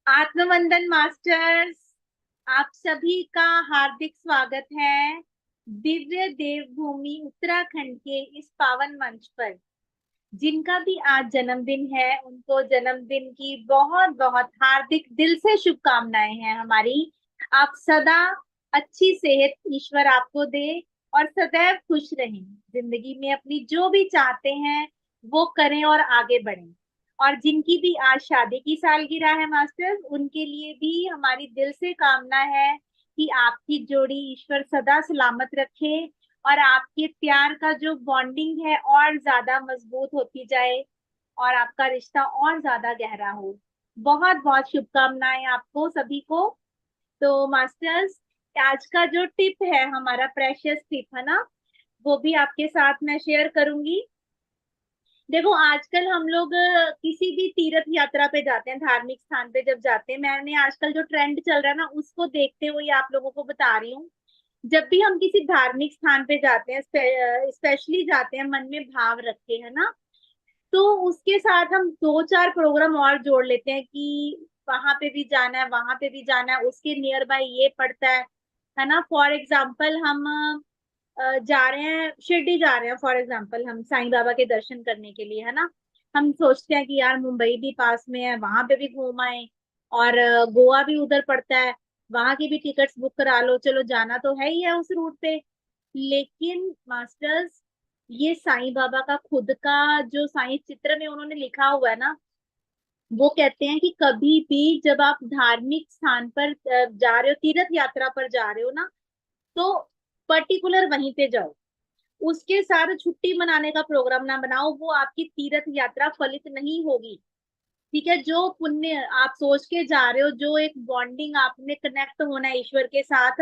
आत्मवंदन masters, आप सभी का हार्दिक स्वागत है दिव्य देवभूमि उत्तराखंड के इस पावन मंच पर। जिनका भी आज जन्मदिन है उनको जन्मदिन की बहुत बहुत हार्दिक दिल से शुभकामनाएं हैं हमारी। आप सदा अच्छी सेहत ईश्वर आपको दे और सदैव खुश रहें। जिंदगी में अपनी जो भी चाहते हैं वो करें और आगे बढ़ें। और जिनकी भी आज शादी की सालगिरह है मास्टर्स, उनके लिए भी हमारी दिल से कामना है कि आपकी जोड़ी ईश्वर सदा सलामत रखे और आपके प्यार का जो बॉन्डिंग है और ज्यादा मजबूत होती जाए और आपका रिश्ता और ज्यादा गहरा हो। बहुत बहुत शुभकामनाएं आपको सभी को। तो मास्टर्स, आज का जो टिप है हमारा प्रेशियस टिप है ना, वो भी आपके साथ मैं शेयर करूंगी। देखो, आजकल हम लोग किसी भी तीर्थ यात्रा पे जाते हैं, धार्मिक स्थान पे जब जाते हैं, मैंने आजकल जो ट्रेंड चल रहा है ना उसको देखते हुए आप लोगों को बता रही हूँ। जब भी हम किसी धार्मिक स्थान पे जाते हैं, स्पेशली जाते हैं मन में भाव रख के, है ना, तो उसके साथ हम दो चार प्रोग्राम और जोड़ लेते हैं कि वहां पे भी जाना है, वहां पे भी जाना है, उसके नियर बाय ये पड़ता है ना। फॉर एग्जाम्पल हम जा रहे हैं, शिरडी जा रहे हैं फॉर एग्जाम्पल, हम साईं बाबा के दर्शन करने के लिए, है ना। हम सोचते हैं कि यार मुंबई भी पास में है, वहां पे भी घूम आए, और गोवा भी उधर पड़ता है, वहां की भी टिकट्स बुक करा लो, चलो जाना तो है ही है उस रूट पे। लेकिन मास्टर्स, ये साईं बाबा का खुद का जो साईं चित्र में उन्होंने लिखा हुआ है ना, वो कहते हैं कि कभी भी जब आप धार्मिक स्थान पर जा रहे हो, तीर्थ यात्रा पर जा रहे हो ना, तो पर्टिकुलर वहीं पे जाओ। उसके साथ छुट्टी मनाने का प्रोग्राम ना बनाओ, वो आपकी तीर्थ यात्रा फलित नहीं होगी। ठीक है, जो पुण्य आप सोच के जा रहे हो, जो एक बॉन्डिंग आपने कनेक्ट होना है ईश्वर के साथ,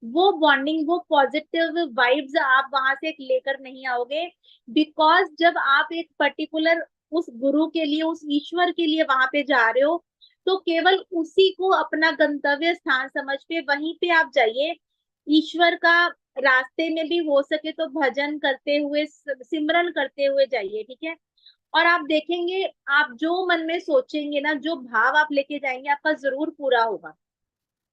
वो बॉन्डिंग, वो पॉजिटिव वाइब्स आप वहां से लेकर नहीं आओगे। बिकॉज जब आप एक पर्टिकुलर उस गुरु के लिए, उस ईश्वर के लिए वहां पे जा रहे हो, तो केवल उसी को अपना गंतव्य स्थान समझ के वहीं पे आप जाइए। ईश्वर का रास्ते में भी हो सके तो भजन करते हुए, सिमरन करते हुए जाइए, ठीक है। और आप देखेंगे, आप जो मन में सोचेंगे ना, जो भाव आप लेके जाएंगे, आपका जरूर पूरा होगा।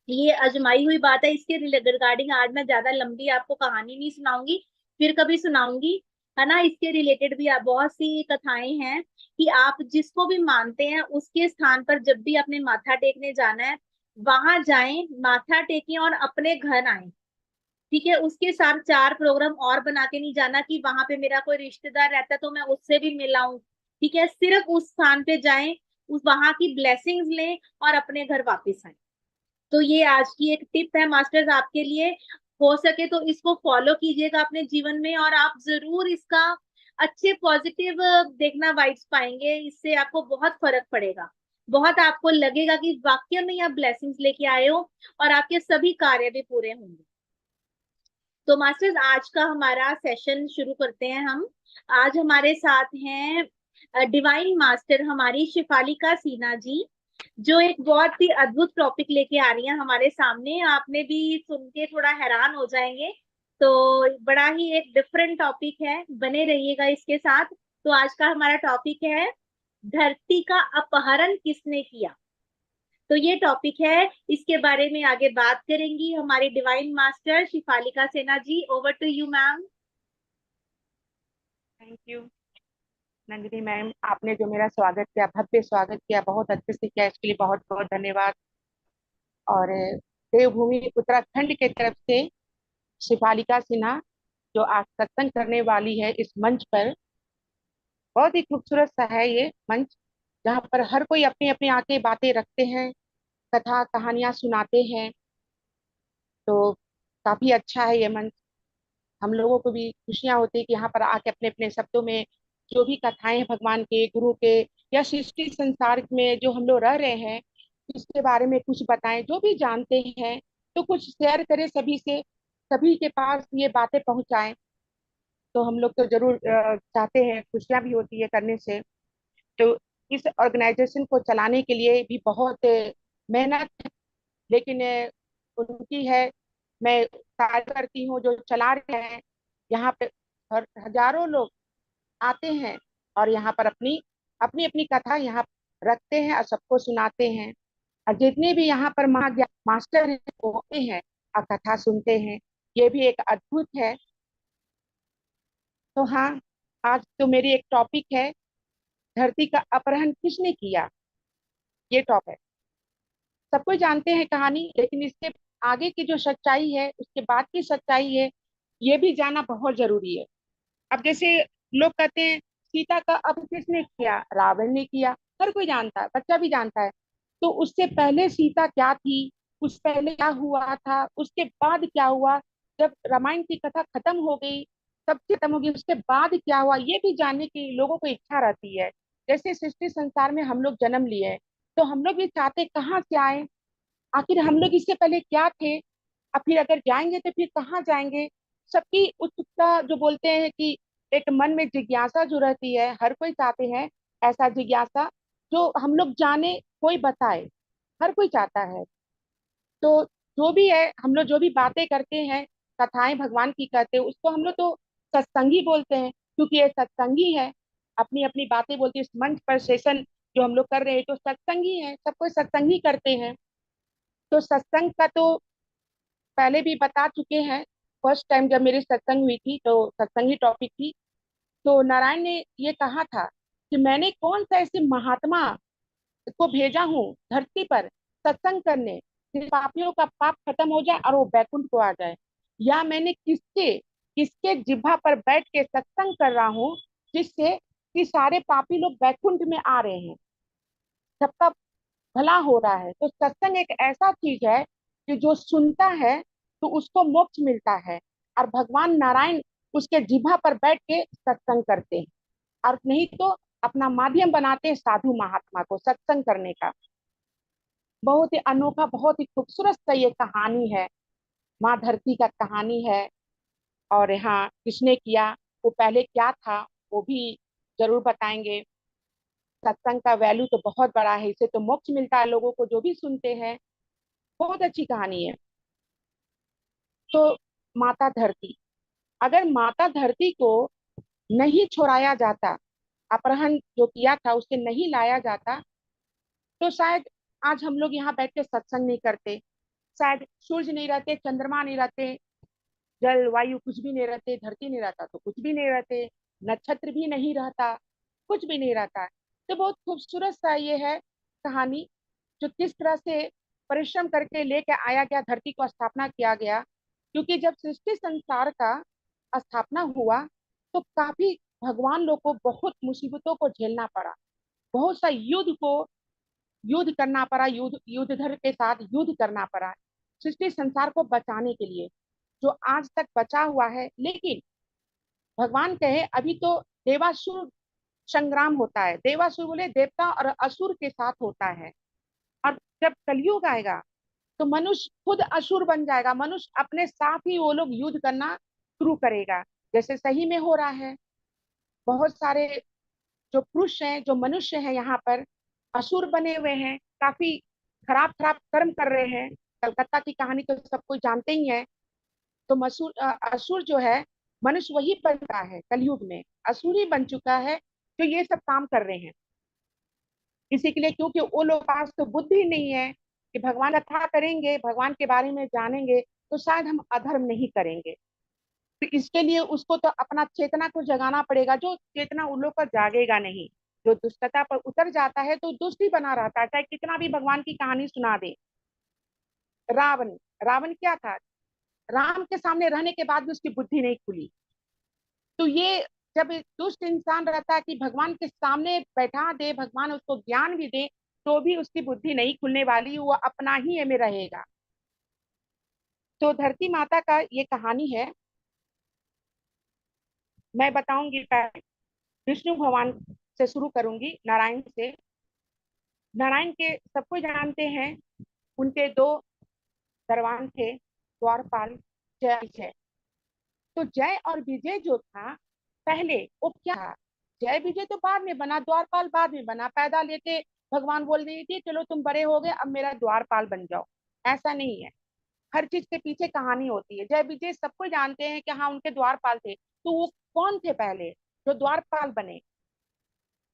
ये अजमाई हुई बात है। इसके रिगार्डिंग आज मैं ज्यादा लंबी आपको कहानी नहीं सुनाऊंगी, फिर कभी सुनाऊंगी, है ना। इसके रिलेटेड भी आप बहुत सी कथाएं हैं कि आप जिसको भी मानते हैं उसके स्थान पर जब भी अपने माथा टेकने जाना है, वहां जाएं, माथा टेकें और अपने घर आए। ठीक है, उसके साथ चार प्रोग्राम और बना के नहीं जाना कि वहां पे मेरा कोई रिश्तेदार रहता है तो मैं उससे भी मिलाऊं। ठीक है, सिर्फ उस स्थान पे जाएं, उस वहां की ब्लेसिंग्स लें और अपने घर वापस आए। तो ये आज की एक टिप है मास्टर्स आपके लिए। हो सके तो इसको फॉलो कीजिएगा अपने जीवन में, और आप जरूर इसका अच्छे पॉजिटिव देखना वाइब्स पाएंगे। इससे आपको बहुत फर्क पड़ेगा, बहुत आपको लगेगा कि वाकई में आप ब्लेसिंग्स लेके आए हो और आपके सभी कार्य भी पूरे होंगे। तो मास्टर्स, आज का हमारा सेशन शुरू करते हैं हम। आज हमारे साथ हैं डिवाइन मास्टर हमारी शिफालिका सीना जी, जो एक बहुत ही अद्भुत टॉपिक लेके आ रही हैं हमारे सामने। आपने भी सुन के थोड़ा हैरान हो जाएंगे। तो बड़ा ही एक डिफरेंट टॉपिक है, बने रहिएगा इसके साथ। तो आज का हमारा टॉपिक है, धरती का अपहरण किसने किया। तो ये टॉपिक है, इसके बारे में आगे बात करेंगी हमारी divine master Shefalika Sena ji. Over to you ma'am. Thank you Nandini ma'am, आपने जो मेरा स्वागत किया, भव्य स्वागत किया, बहुत अच्छे से किया, इसके लिए बहुत बहुत धन्यवाद। और देवभूमि उत्तराखंड के तरफ से शिफालिका सिन्हा जो आज सत्संग करने वाली है इस मंच पर, बहुत ही खूबसूरत सा है ये मंच, जहाँ पर हर कोई अपनी अपनी आके बातें रखते हैं, कथा कहानियां सुनाते हैं। तो काफी अच्छा है ये मंच। हम लोगों को भी खुशियां होती है कि यहाँ पर आके अपने अपने शब्दों में जो भी कथाएं हैं भगवान के, गुरु के, या सृष्टि संसार में जो हम लोग रह रहे हैं, इसके बारे में कुछ बताएं, जो भी जानते हैं तो कुछ शेयर करें सभी से, सभी के पास ये बातें पहुंचाएं। तो हम लोग तो जरूर चाहते हैं, खुशियां भी होती है करने से। तो इस ऑर्गेनाइजेशन को चलाने के लिए भी बहुत मेहनत, लेकिन उनकी है। मैं कार्य करती हूँ जो चला रहे हैं। यहाँ पे हजारों लोग आते हैं और यहाँ पर अपनी अपनी अपनी कथा यहाँ रखते हैं और सबको सुनाते हैं। और जितने भी यहाँ पर मास्टर हैं वो आते हैं और कथा सुनते हैं, ये भी एक अद्भुत है। तो हाँ, आज तो मेरी एक टॉपिक है, धरती का अपहरण किसने किया, ये टॉपिक है। सब कोई जानते हैं कहानी, लेकिन इसके आगे की जो सच्चाई है, उसके बाद की सच्चाई है, ये भी जानना बहुत जरूरी है। अब जैसे लोग कहते हैं सीता का अपहरण किसने किया, रावण ने किया, हर कोई जानता है, बच्चा भी जानता है। तो उससे पहले सीता क्या थी, उस पहले क्या हुआ था, उसके बाद क्या हुआ, जब रामायण की कथा खत्म हो गई, सब खत्म हो गई, उसके बाद क्या हुआ, ये भी जानने की लोगों को इच्छा रहती है। जैसे सृष्टि संसार में हम लोग जन्म लिए हैं, तो हम लोग भी चाहते कहाँ से आए, आखिर हम लोग इससे पहले क्या थे, और फिर अगर जाएंगे तो फिर कहाँ जाएंगे। सबकी उत्सुकता, जो बोलते हैं कि एक मन में जिज्ञासा जो रहती है, हर कोई चाहते हैं ऐसा जिज्ञासा, जो हम लोग जाने, कोई बताए, हर कोई चाहता है। तो जो भी है, हम लोग जो भी बातें करते हैं, कथाएं भगवान की करते हैं, उसको हम लोग तो सत्संगी बोलते हैं, क्योंकि ये सत्संगी है, अपनी अपनी बातें बोलते हैं। इस मंच पर सेशन जो हम लोग कर रहे हैं तो सत्संगी है, सबको सत्संगी करते हैं। तो सत्संग का तो पहले भी बता चुके हैं, फर्स्ट टाइम जब मेरी सत्संग हुई थी तो सत्संग ही टॉपिक थी। तो नारायण ने ये कहा था कि मैंने कौन सा ऐसे महात्मा को भेजा हूँ धरती पर सत्संग करने, कि पापियों का पाप खत्म हो जाए और वो बैकुंठ को आ जाए, या मैंने किसके किसके जिह्वा पर बैठ के सत्संग कर रहा हूँ, जिससे कि सारे पापी लोग बैकुंठ में आ रहे हैं, सबका भला हो रहा है। तो सत्संग एक ऐसा चीज है कि जो सुनता है तो उसको मोक्ष मिलता है, और भगवान नारायण उसके जिह्वा पर बैठ के सत्संग करते हैं, और नहीं तो अपना माध्यम बनाते हैं साधु महात्मा को सत्संग करने का। बहुत ही अनोखा, बहुत ही खूबसूरत सा ये कहानी है, माँ धरती का कहानी है। और यहाँ किसने किया, वो पहले क्या था, वो भी जरूर बताएंगे। सत्संग का वैल्यू तो बहुत बड़ा है, इससे तो मोक्ष मिलता है लोगों को जो भी सुनते हैं। बहुत अच्छी कहानी है। तो माता धरती, अगर माता धरती को नहीं छोड़ाया जाता, अपहरण जो किया था उसे नहीं लाया जाता, तो शायद आज हम लोग यहाँ बैठ के सत्संग नहीं करते, शायद सूर्य नहीं रहते, चंद्रमा नहीं रहते, जल वायु कुछ भी नहीं रहते, धरती नहीं रहता तो कुछ भी नहीं रहते, नक्षत्र भी नहीं रहता, कुछ भी नहीं रहता। तो बहुत खूबसूरत सा ये है कहानी, जो किस तरह से परिश्रम करके लेके आया गया, धरती को स्थापना किया गया। क्योंकि जब सृष्टि संसार का स्थापना हुआ तो काफी भगवान लोग को बहुत मुसीबतों को झेलना पड़ा, बहुत सा युद्ध करना पड़ा, युद्धधर के साथ युद्ध करना पड़ा सृष्टि संसार को बचाने के लिए, जो आज तक बचा हुआ है। लेकिन भगवान कहे अभी तो देवासुर संग्राम होता है, देवासुर बोले देवता और असुर के साथ होता है। और जब कलयुग आएगा तो मनुष्य खुद असुर बन जाएगा, मनुष्य अपने साथ ही वो लोग युद्ध करना शुरू करेगा, जैसे सही में हो रहा है। बहुत सारे जो पुरुष हैं, जो मनुष्य हैं यहाँ पर, असुर बने हुए हैं, काफी खराब खराब कर्म कर रहे हैं। कलकत्ता की कहानी तो सब कोई जानते ही है। तो असुर जो है, मनुष्य वही बनता है कलयुग में, असुर ही बन चुका है जो ये सब काम कर रहे हैं। इसी के लिए, क्योंकि वो लोग पास तो बुद्धि नहीं है कि भगवान कथा करेंगे, भगवान के बारे में जानेंगे तो शायद हम अधर्म नहीं करेंगे। तो इसके लिए उसको तो अपना चेतना को जगाना पड़ेगा, जो चेतना उन लोग का जागेगा नहीं। जो दुष्टता पर उतर जाता है तो दुष्ट ही बना रहता है, चाहे कितना भी भगवान की कहानी सुना दे। रावण, रावण क्या था, राम के सामने रहने के बाद भी उसकी बुद्धि नहीं खुली। तो ये जब एक दुष्ट इंसान रहता है कि भगवान के सामने बैठा दे, भगवान उसको ज्ञान भी दे, तो भी उसकी बुद्धि नहीं खुलने वाली, वो अपना ही में रहेगा। तो धरती माता का ये कहानी है, मैं बताऊंगी। पहले विष्णु भगवान से शुरू करूंगी, नारायण से। नारायण के सबको जानते हैं, उनके दो दरवान थे, द्वारपाल, जय विजय। तो जय और विजय जो था पहले, वो क्या था, जय विजय तो बाद में बना, द्वारपाल बाद में बना, पैदा लेते भगवान बोल रही थी चलो तुम बड़े हो गए अब मेरा द्वारपाल बन जाओ। ऐसा नहीं है, हर चीज के पीछे कहानी होती है। जय विजय सबको जानते हैं कि हाँ उनके द्वारपाल थे, तो वो कौन थे पहले जो द्वारपाल बने।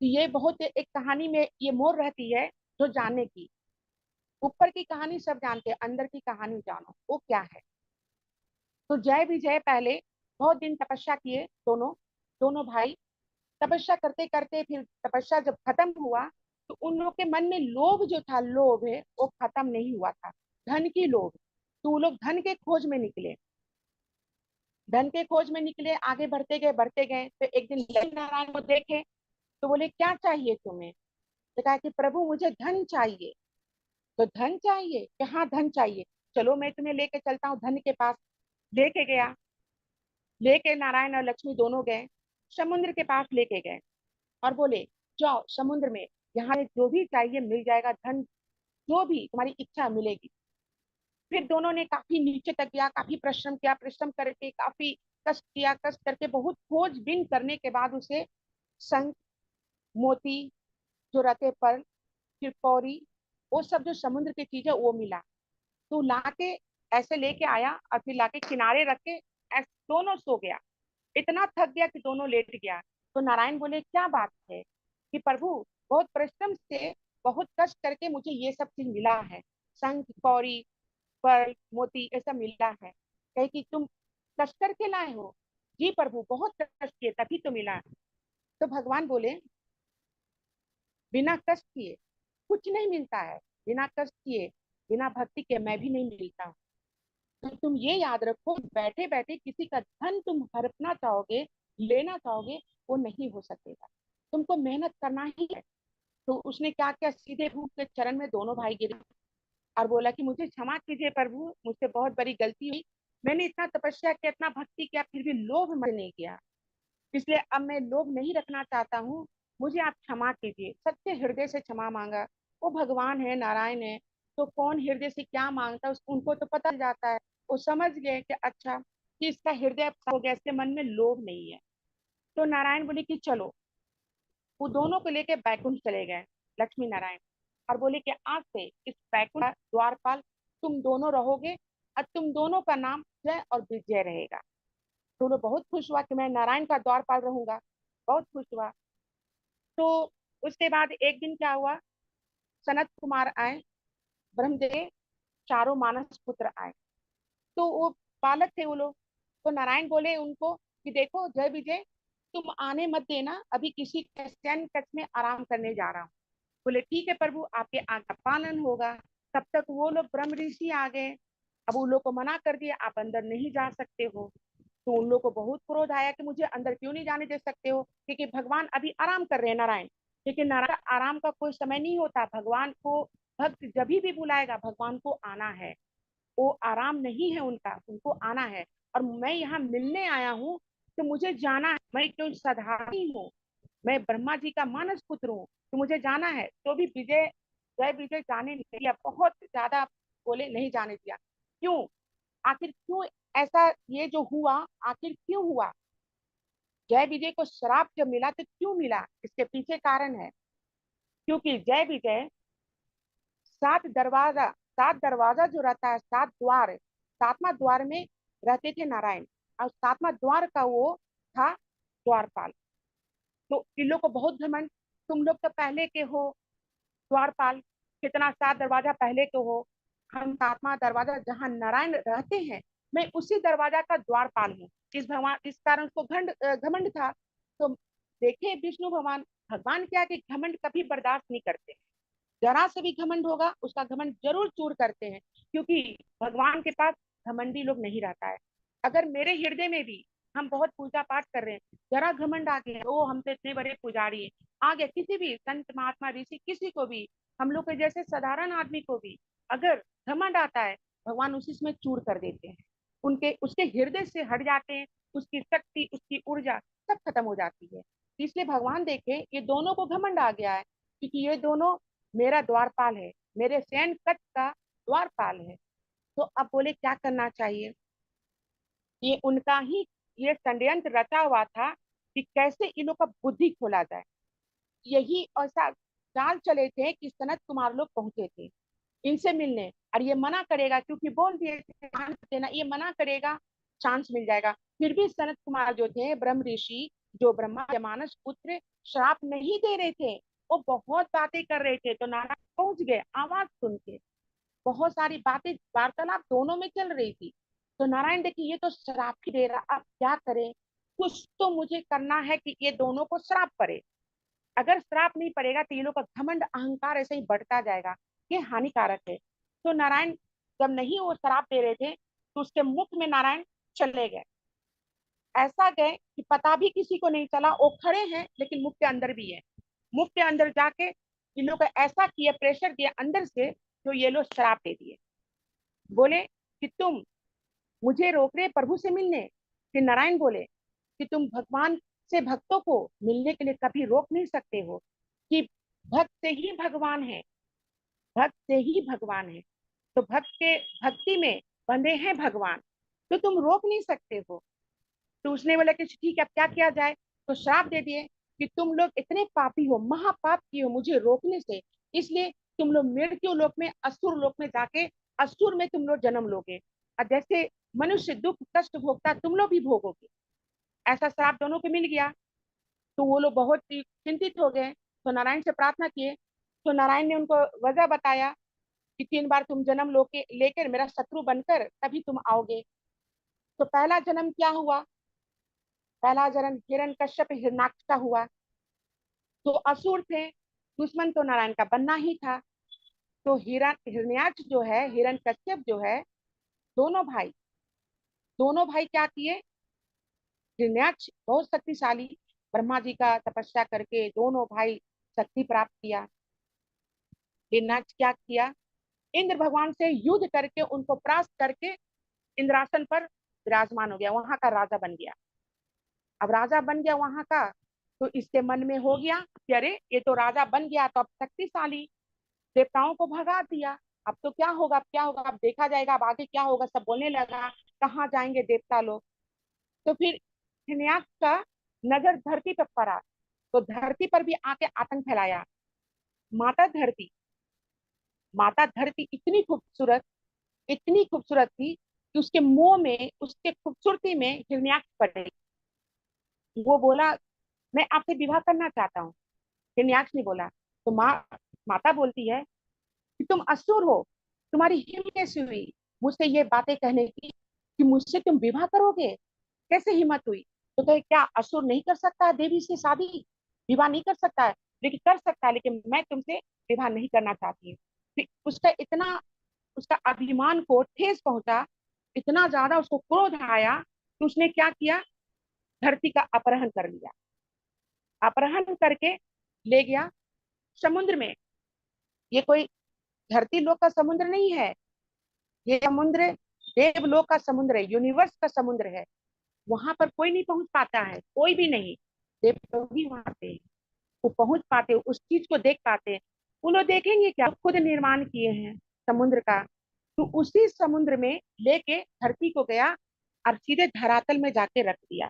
तो ये बहुत एक कहानी में ये मोड़ रहती है जो जानने की। ऊपर की कहानी सब जानते हैं, अंदर की कहानी जानो वो क्या है। तो जय विजय पहले बहुत दिन तपस्या किए, दोनों दोनों भाई तपस्या करते करते, फिर तपस्या जब खत्म हुआ तो उन लोग के मन में लोभ जो था, लोभ है वो खत्म नहीं हुआ था, धन की लोभ। तो वो लोग धन के खोज में निकले, धन के खोज में निकले, आगे बढ़ते गए तो एक दिन लक्ष्मी नारायण को देखे तो बोले क्या चाहिए तुम्हें। तो कहा कि प्रभु मुझे धन चाहिए। तो धन चाहिए कि हाँ धन चाहिए, चलो मैं तुम्हें लेके चलता हूँ धन के पास। लेके गया, लेके नारायण और लक्ष्मी दोनों गए, समुद्र के पास लेके गए और बोले जाओ समुद्र में, यहाँ जो भी चाहिए मिल जाएगा, धन जो भी तुम्हारी इच्छा मिलेगी। फिर दोनों ने काफी नीचे तक गया, काफी परिश्रम किया, परिश्रम करके काफी कष्ट किया, कष्ट करके बहुत खोजबीन करने के बाद उसे शंख, मोती, जो रहते पर, फिर कौड़ी, वो सब जो समुद्र की चीज है वो मिला। तो लाके ऐसे लेके आया और फिर लाके किनारे रख के ऐसे दोनों सो गया। इतना थक गया कि दोनों लेट गया। तो नारायण बोले क्या बात है कि प्रभु बहुत परिश्रम से, बहुत कष्ट करके मुझे ये सब चीज मिला है, शंख, कौड़ी, पर, मोती ऐसा मिला है, कहे कि तुम कष्ट करके लाए हो। जी प्रभु बहुत कष्ट किए तभी तो मिला। तो भगवान बोले बिना कष्ट किए कुछ नहीं मिलता है, बिना कष्ट किए, बिना भक्ति के मैं भी नहीं मिलता हूँ। तो तुम ये याद रखो, बैठे बैठे किसी का धन तुम हड़पना चाहोगे, लेना चाहोगे, वो नहीं हो सकेगा, तुमको मेहनत करना ही है। तो उसने क्या किया, सीधे भूख के चरण में दोनों भाई गिरे और बोला कि मुझे क्षमा कीजिए प्रभु, मुझसे बहुत बड़ी गलती हुई, मैंने इतना तपस्या किया, इतना भक्ति किया, फिर भी लोभ मैंने नहीं किया, इसलिए अब मैं लोभ नहीं रखना चाहता हूँ, मुझे आप क्षमा कीजिए। सच्चे हृदय से क्षमा मांगा। वो भगवान है, नारायण है, तो कौन हृदय से क्या मांगता है उनको तो पता चल जाता है। वो समझ गए कि अच्छा, कि इसका हृदय हो गया, इसके मन में लोभ नहीं है। तो नारायण बोले कि चलो, वो दोनों को लेके बैकुंठ चले गए, लक्ष्मी नारायण, और बोले कि आज से इस बैकुंठ का द्वारपाल तुम दोनों रहोगे, और तुम दोनों का नाम जय और विजय रहेगा। तो वो बहुत खुश हुआ कि मैं नारायण का द्वारपाल रहूंगा, बहुत खुश हुआ। तो उसके बाद एक दिन क्या हुआ, सनत कुमार आए, ब्रह्मदेव, चारों मानस पुत्र आए। तो वो बालक थे वो लोग। तो नारायण बोले उनको कि देखो जय विजय, तुम आने मत देना, अभी किसी के सैन्य कक्ष में आराम करने जा रहा हूँ। बोले ठीक है प्रभु, आपके आज्ञा पालन होगा। तब तक वो लोग ब्रह्म ऋषि आ गए। अब उन लोग को मना कर दिया, आप अंदर नहीं जा सकते हो। तो उन लोग को बहुत क्रोध आया कि मुझे अंदर क्यों नहीं जाने दे सकते हो, क्योंकि भगवान अभी आराम कर रहे हैं नारायण। लेकिन नारायण आराम का कोई समय नहीं होता, भगवान को भक्त जब भी बुलाएगा भगवान को आना है, वो आराम नहीं है उनका, उनको आना है। और मैं यहाँ मिलने आया हूँ, तो मुझे जाना है, मैं क्यों साधारण हूँ, मैं ब्रह्मा जी का मानस पुत्र हूँ, तो मुझे जाना है। तो भी विजय, जय विजय जाने नहीं दिया, बहुत ज्यादा बोले नहीं जाने दिया। क्यों, आखिर क्यों ऐसा ये जो हुआ, आखिर क्यों हुआ। जय विजय को श्राप जब मिला तो क्यों मिला, इसके पीछे कारण है। क्योंकि जय विजय सात दरवाजा, सात दरवाजा जो रहता है, सात द्वार, सातवां द्वार में रहते थे नारायण, और सातवां द्वार का वो था द्वारपाल। तो इन लोग को बहुत घमंड, तुम लोग तो पहले के हो द्वारपाल, कितना सात दरवाजा पहले के हो, हम सातवां दरवाजा जहाँ नारायण रहते हैं, मैं उसी दरवाजा का द्वारपाल हूँ। इस भगवान, इस कारण उसको घमंड था। तो देखे विष्णु भगवान, भगवान क्या कि घमंड कभी बर्दाश्त नहीं करते, जरा से भी घमंड होगा उसका घमंड जरूर चूर करते हैं, क्योंकि भगवान के पास घमंडी लोग नहीं रहता है। अगर मेरे हृदय में भी हम बहुत पूजा पाठ कर रहे हैं, जरा घमंड आ गया, ओ हम तो इतने बड़े पुजारी हैं, आ गया किसी भी संत महात्मा ऋषि किसी को भी, हम लोग के जैसे साधारण आदमी को भी अगर घमंड आता है, भगवान उसी में चूर कर देते हैं, उनके उसके हृदय से हट जाते हैं, उसकी शक्ति, उसकी ऊर्जा सब खत्म हो जाती है। इसलिए भगवान देखे ये दोनों को घमंड आ गया है, क्योंकि ये दोनों मेरा द्वारपाल है, मेरे सैन कक्ष का द्वारपाल है। तो अब बोले क्या करना चाहिए, ये उनका ही ये षड्यंत्र रचा हुआ था कि कैसे इन लोग का बुद्धि खोला जाए। यही ऐसा चाल चले थे कि सनत कुमार लोग पहुंचे थे इनसे मिलने, और ये मना करेगा, क्योंकि बोल दिए थे चांस देना, ये मना करेगा, चांस मिल जाएगा। फिर भी सनत कुमार जो थे ब्रह्म ऋषि, जो ब्रह्मा के मानस पुत्र, श्राप नहीं दे रहे थे, वो बहुत बातें कर रहे थे। तो नारायण पहुंच गए आवाज सुन के, बहुत सारी बातें वार्तालाप दोनों में चल रही थी। तो नारायण देखिए ये तो श्राप ही दे रहा, अब क्या करें, कुछ तो मुझे करना है कि ये दोनों को श्राप पड़े। अगर श्राप नहीं पड़ेगा तो ये लोग का घमंड अहंकार ऐसे ही बढ़ता जाएगा, ये हानिकारक है। तो नारायण जब नहीं वो श्राप दे रहे थे तो उसके मुख में नारायण चले गए। ऐसा गए कि पता भी किसी को नहीं चला, वो खड़े हैं लेकिन मुख के अंदर भी है। मुख के अंदर जाके इन लोग को ऐसा किया, प्रेशर दिया अंदर से, तो ये लोग श्राप दे दिए। बोले कि तुम मुझे रोक रहे प्रभु से मिलने। फिर नारायण बोले कि तुम भगवान से भक्तों को मिलने के लिए कभी रोक नहीं सकते हो, कि भक्त से ही भगवान है, भक्त से ही भगवान है। तो भक्त के भक्ति में बंधे हैं भगवान, तो तुम रोक नहीं सकते हो। तो उसने बोला कि ठीक है अब क्या किया जाए। तो श्राप दे दिए कि तुम लोग इतने पापी हो, महापाप किए हो मुझे रोकने से, इसलिए तुम लोग मृत्यु लोक में, असुर लोक में जाके असुर में तुम लोग जन्म लोगे, और जैसे मनुष्य दुख कष्ट भोगता तुम लोग भी भोगोगे। ऐसा श्राप दोनों को मिल गया। तो वो लोग बहुत ही चिंतित हो गए, तो नारायण से प्रार्थना किए। तो नारायण ने उनको वजह बताया कि 3 बार तुम जन्म लोके लेकर मेरा शत्रु बनकर तभी तुम आओगे। तो पहला जन्म क्या हुआ, पहला जन्म हिरण्यकश्यप हिरण्याक्ष का हुआ। तो असुर थे, दुश्मन तो नारायण का बनना ही था। तो हिरण्याक्ष जो है, हिरण्यकश्यप जो है, दोनों भाई, दोनों भाई क्या किए, हिरण्याक्ष बहुत शक्तिशाली, ब्रह्मा जी का तपस्या करके दोनों भाई शक्ति प्राप्त किया। हिरण्याक्ष क्या किया, इंद्र भगवान से युद्ध करके उनको परास्त करके इंद्रासन पर विराजमान हो गया, वहां का राजा बन गया। अब राजा बन गया वहां का, तो इसके मन में हो गया कि अरे ये तो राजा बन गया तो अब शक्तिशाली, देवताओं को भगा दिया, अब तो क्या होगा, अब क्या होगा, अब देखा जाएगा, अब आगे क्या होगा, सब बोलने लगा कहाँ जाएंगे देवता लोग। तो फिर हिरण्याक्ष का नजर धरती पर पड़ा, तो धरती पर भी आके आतंक फैलाया। माता धरती, माता धरती इतनी खूबसूरत थी कि उसके मुंह में, उसके खूबसूरती में हिरण्याक्ष पड़े। वो बोला मैं आपसे विवाह करना चाहता हूँ। हिरण्याक्ष ने बोला। तो माता बोलती है कि तुम असुर हो, तुम्हारी हिम्मत कैसे हुई मुझसे ये बातें कहने की, कि मुझसे तुम विवाह करोगे, कैसे हिम्मत हुई। तो कहे क्या असुर नहीं कर सकता है देवी से शादी, विवाह नहीं कर सकता है, लेकिन कर सकता है, लेकिन मैं तुमसे विवाह नहीं करना चाहती हूँ। फिर उसका इतना, उसका अभिमान को ठेस पहुंचा, इतना ज्यादा उसको क्रोध आया कि उसने क्या किया, धरती का अपहरण कर लिया, अपहरण करके ले गया समुद्र में। ये कोई धरती लोक का समुद्र नहीं है, ये समुद्र देवलोक का समुद्र है, यूनिवर्स का समुद्र है। वहां पर कोई नहीं पहुंच पाता है, कोई भी नहीं, देव लोग ही वहां पे हैं। वो पहुंच पाते हैं, उस चीज को देख पाते हैं। वो लोग देखेंगे क्या, खुद निर्माण किए हैं समुद्र का। तो उसी समुद्र में लेके धरती को गया और सीधे धरातल में जाके रख दिया।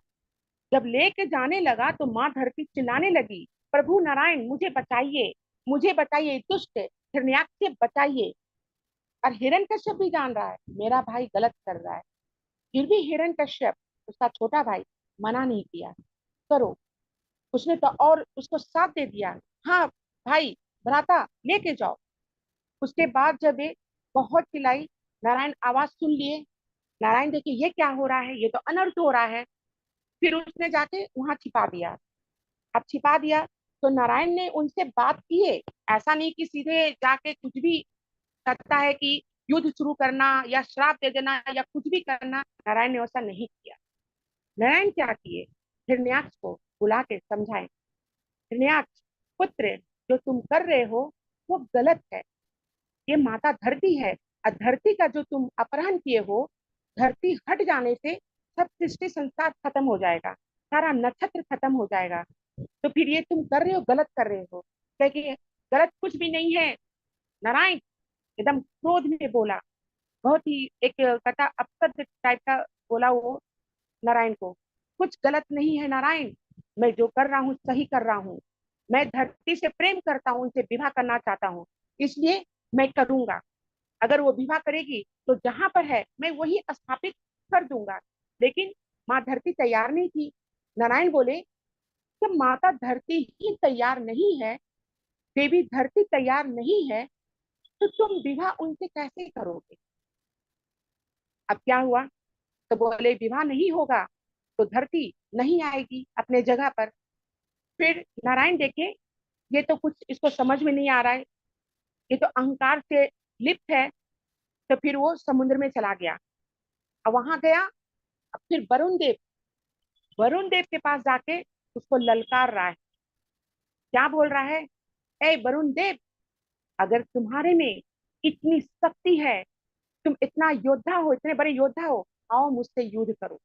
जब लेके जाने लगा तो माँ धरती चिल्लाने लगी, प्रभु नारायण मुझे बचाइए, मुझे बताइए, दुष्ट हिरण्याक्ष से बचाइए। और हिरण्यकश्यप भी जान रहा है मेरा भाई गलत कर रहा है, फिर भी हिरण्यकश्यप, उसका छोटा भाई, मना नहीं किया, करो। उसने तो और उसको साथ दे दिया, हाँ भाई भ्राता लेके जाओ। उसके बाद जब ये बहुत चिल्लाई, नारायण आवाज सुन लिए, नारायण देखिए ये क्या हो रहा है, ये तो अनर्थ हो रहा है। फिर उसने जाके वहां छिपा दिया। अब छिपा दिया तो नारायण ने उनसे बात किए, ऐसा नहीं कि सीधे जाके कुछ भी करता है कि युद्ध शुरू करना या श्राप दे देना या कुछ भी करना, नारायण ने ऐसा नहीं किया। नारायण क्या किए, हिरण्याक्ष को बुला के समझाए, हिरण्याक्ष पुत्र, जो तुम कर रहे हो वो गलत है, ये माता धरती है, और धरती का जो तुम अपहरण किए हो, धरती हट जाने से सब सृष्टि संसार खत्म हो जाएगा, सारा नक्षत्र खत्म हो जाएगा। तो फिर ये तुम कर रहे हो, गलत कर रहे हो। क्योंकि गलत कुछ भी नहीं है, नारायण एकदम क्रोध में बोला, बहुत ही एक कटा अपशब्द टाइप का बोला वो नारायण को, कुछ गलत नहीं है नारायण, मैं जो कर रहा हूँ सही कर रहा हूँ, मैं धरती से प्रेम करता हूँ, उनसे विवाह करना चाहता हूँ, इसलिए मैं करूंगा। अगर वो विवाह करेगी तो जहां पर है मैं वही स्थापित कर दूंगा। लेकिन माँ धरती तैयार नहीं थी। नारायण बोले जब माता धरती ही तैयार नहीं है, देवी धरती तैयार नहीं है, तो तुम विवाह उनसे कैसे करोगे? अब क्या हुआ? तो बोले विवाह नहीं होगा तो धरती नहीं आएगी अपने जगह पर। फिर नारायण देखे ये तो कुछ इसको समझ में नहीं आ रहा है, ये तो अहंकार से लिप्त है। तो फिर वो समुद्र में चला गया। अब वहां गया। अब फिर वरुण देव के पास जाके उसको ललकार रहा है। क्या बोल रहा है? ए वरुण देव, अगर तुम्हारे में इतनी शक्ति है, तुम इतना योद्धा हो, इतने बड़े योद्धा हो, आओ मुझसे युद्ध करो।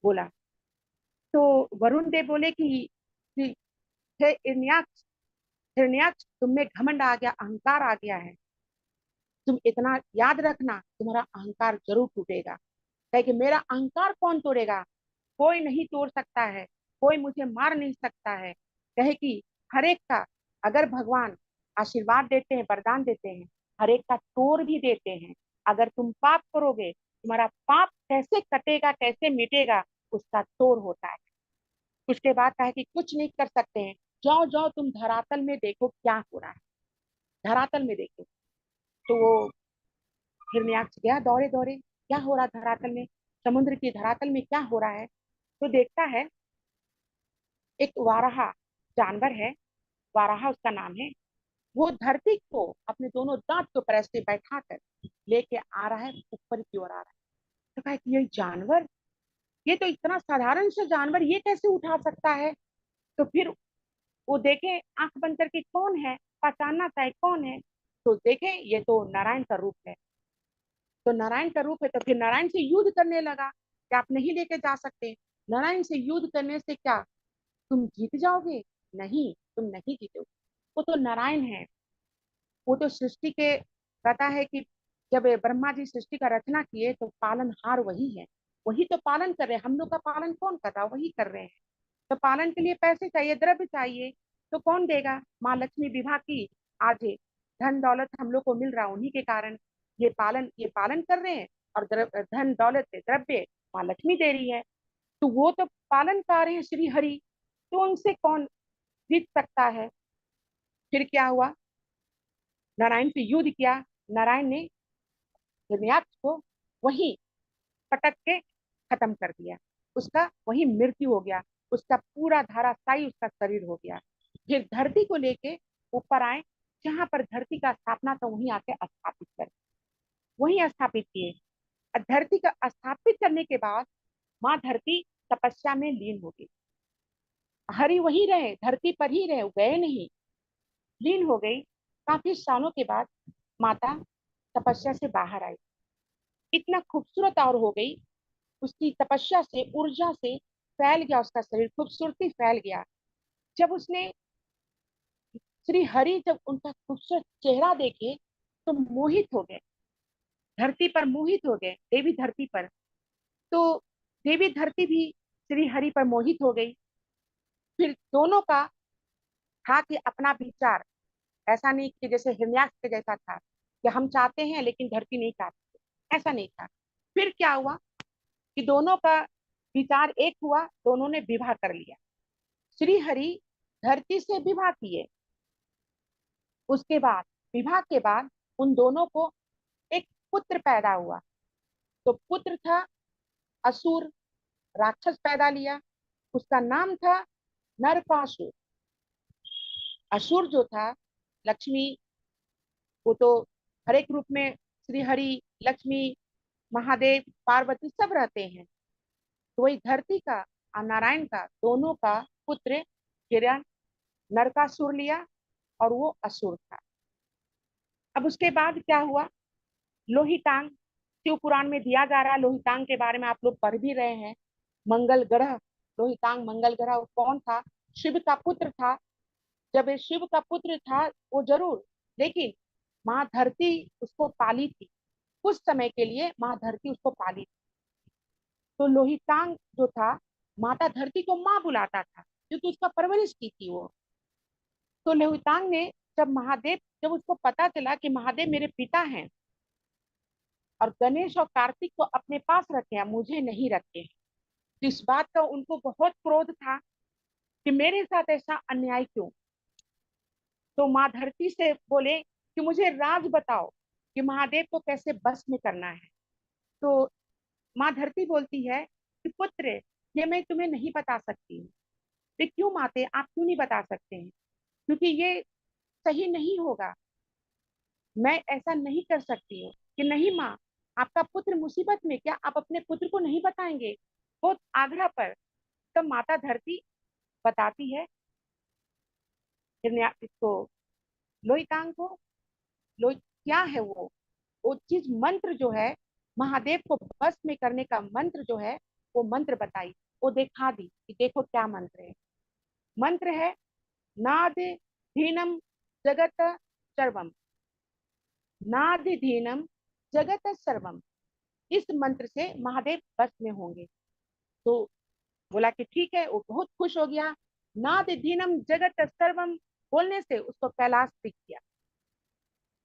बोला। तो वरुण देव बोले कि हे हिरण्याक्ष, हिरण्याक्ष, तुम में घमंड आ गया, अहंकार आ गया है। तुम इतना याद रखना, तुम्हारा अहंकार जरूर टूटेगा। कहे कि मेरा अहंकार कौन तोड़ेगा? कोई नहीं तोड़ सकता है, कोई मुझे मार नहीं सकता है। कहे कि हर एक का, अगर भगवान आशीर्वाद देते हैं, वरदान देते हैं, हर एक का तोड़ भी देते हैं। अगर तुम पाप करोगे, तुम्हारा पाप कैसे कटेगा, कैसे मिटेगा, उसका तोड़ होता है। उसके बाद कहे कि कुछ नहीं कर सकते हैं, जाओ जाओ तुम धरातल में देखो क्या हो रहा है, धरातल में देखो। तो वो हिरण्याक्ष गया दौड़े दौड़े, क्या हो रहा धरातल में, समुद्र की धरातल में क्या हो रहा है। तो देखता है एक वाराहा जानवर है, वाराहा उसका नाम है। वो धरती को अपने दोनों दांत के ऊपर ऐसे बैठा कर लेके आ रहा है, ऊपर की ओर आ रहा है। तो कहा कि ये जानवर, ये तो इतना साधारण सा जानवर, ये कैसे उठा सकता है? तो फिर वो देखे आंख बंद करके कौन है, पहचानना चाहे कौन है। तो देखे ये तो नारायण का रूप है। तो नारायण का रूप है, तो फिर नारायण से युद्ध करने लगा कि आप नहीं लेके जा सकते। नारायण से युद्ध करने से क्या तुम जीत जाओगे? नहीं, तुम नहीं जीतोगे। वो तो नारायण है। वो तो सृष्टि के, कहता है कि जब ब्रह्मा जी सृष्टि का रचना किए तो पालनहार वही है, वही तो पालन कर रहे हैं। हम लोग का पालन कौन कर रहा है? वही कर रहे हैं। तो पालन के लिए पैसे चाहिए, द्रव्य चाहिए, तो कौन देगा? माँ लक्ष्मी विवाह की, आज धन दौलत हम लोग को मिल रहा है उन्हीं के कारण। ये पालन कर रहे हैं, और धन दौलत द्रव्य माँ लक्ष्मी दे रही है। तो वो तो पालन कर रहे हैं श्री हरि, तो उनसे कौन जीत सकता है? फिर क्या हुआ? नारायण से युद्ध किया। नारायण ने हिरण्याक्ष को वही पटक के खत्म कर दिया। उसका वही मृत्यु हो गया। उसका पूरा धाराशायी उसका शरीर हो गया। फिर धरती को लेके ऊपर आए, जहां पर धरती का स्थापना था वहीं आके स्थापित कर, वहीं स्थापित किए। और धरती का स्थापित करने के बाद माँ धरती तपस्या में लीन हो गई। हरि वही रहे, धरती पर ही रहे, गए नहीं, लीन हो गई। काफी सालों के बाद माता तपस्या से बाहर आई। इतना खूबसूरत और हो गई, उसकी तपस्या से, ऊर्जा से फैल गया उसका शरीर, खूबसूरती फैल गया। जब उसने श्री हरि, जब उनका खूबसूरत चेहरा देखे तो मोहित हो गए, धरती पर मोहित हो गए, देवी धरती पर। तो देवी धरती भी श्री हरि पर मोहित हो गई। फिर दोनों का था कि अपना विचार, ऐसा नहीं कि जैसे हिरण्याक्ष के जैसा था कि हम चाहते हैं लेकिन धरती नहीं चाहती, ऐसा नहीं था। फिर क्या हुआ कि दोनों का विचार एक हुआ, दोनों ने विवाह कर लिया। श्री हरि धरती से विवाह किए। उसके बाद, विवाह के बाद उन दोनों को एक पुत्र पैदा हुआ। तो पुत्र था असुर, राक्षस पैदा लिया। उसका नाम था नरकासुर। असुर जो था, लक्ष्मी, वो तो हर एक रूप में श्री हरि, लक्ष्मी, महादेव, पार्वती सब रहते हैं। तो वही धरती का और नारायण का, दोनों का पुत्र हिरण नरकासुर लिया, और वो असुर था। अब उसके बाद क्या हुआ? लोहितांग, शिव पुराण में दिया जा रहा है, लोहितांग के बारे में आप लोग पढ़ भी रहे हैं। मंगल ग्रह, लोहितांग मंगल ग्रह वो कौन था? शिव का पुत्र था। जब ये शिव का पुत्र था वो जरूर, लेकिन माँ धरती उसको पाली थी, कुछ समय के लिए माँ धरती उसको पाली थी। तो लोहितांग जो था, माता धरती को माँ बुलाता था क्योंकि उसका परवरिश की थी वो। तो लोहितांग ने, जब उसको पता चला कि महादेव मेरे पिता हैं और गणेश और कार्तिक को अपने पास रखे हैं, मुझे नहीं रखे हैं, तो इस बात का उनको बहुत क्रोध था कि मेरे साथ ऐसा अन्याय क्यों। तो माँ धरती से बोले कि मुझे राज बताओ कि महादेव को कैसे बस में करना है। तो माँ धरती बोलती है कि पुत्र, ये मैं तुम्हें नहीं बता सकती हूँ। तो क्यों माते, आप क्यों नहीं बता सकते हैं? क्योंकि ये सही नहीं होगा, मैं ऐसा नहीं कर सकती हूँ। कि नहीं माँ, आपका पुत्र मुसीबत में, क्या आप अपने पुत्र को नहीं बताएंगे? बहुत आग्रह पर तब माता धरती बताती है इसको, लोहितांग को। लोही क्या है वो चीज, मंत्र जो है, महादेव को बस में करने का मंत्र जो है, वो मंत्र बताई, वो दिखा दी कि देखो क्या मंत्र है। मंत्र है, नादि धीनम जगत सर्वम, नादि धीनम जगत सर्वम। इस मंत्र से महादेव बस में होंगे। तो बोला कि ठीक है, वो बहुत खुश हो गया। नादि धीनम जगत सर्वम बोलने से उसको कैलाश दिख गया,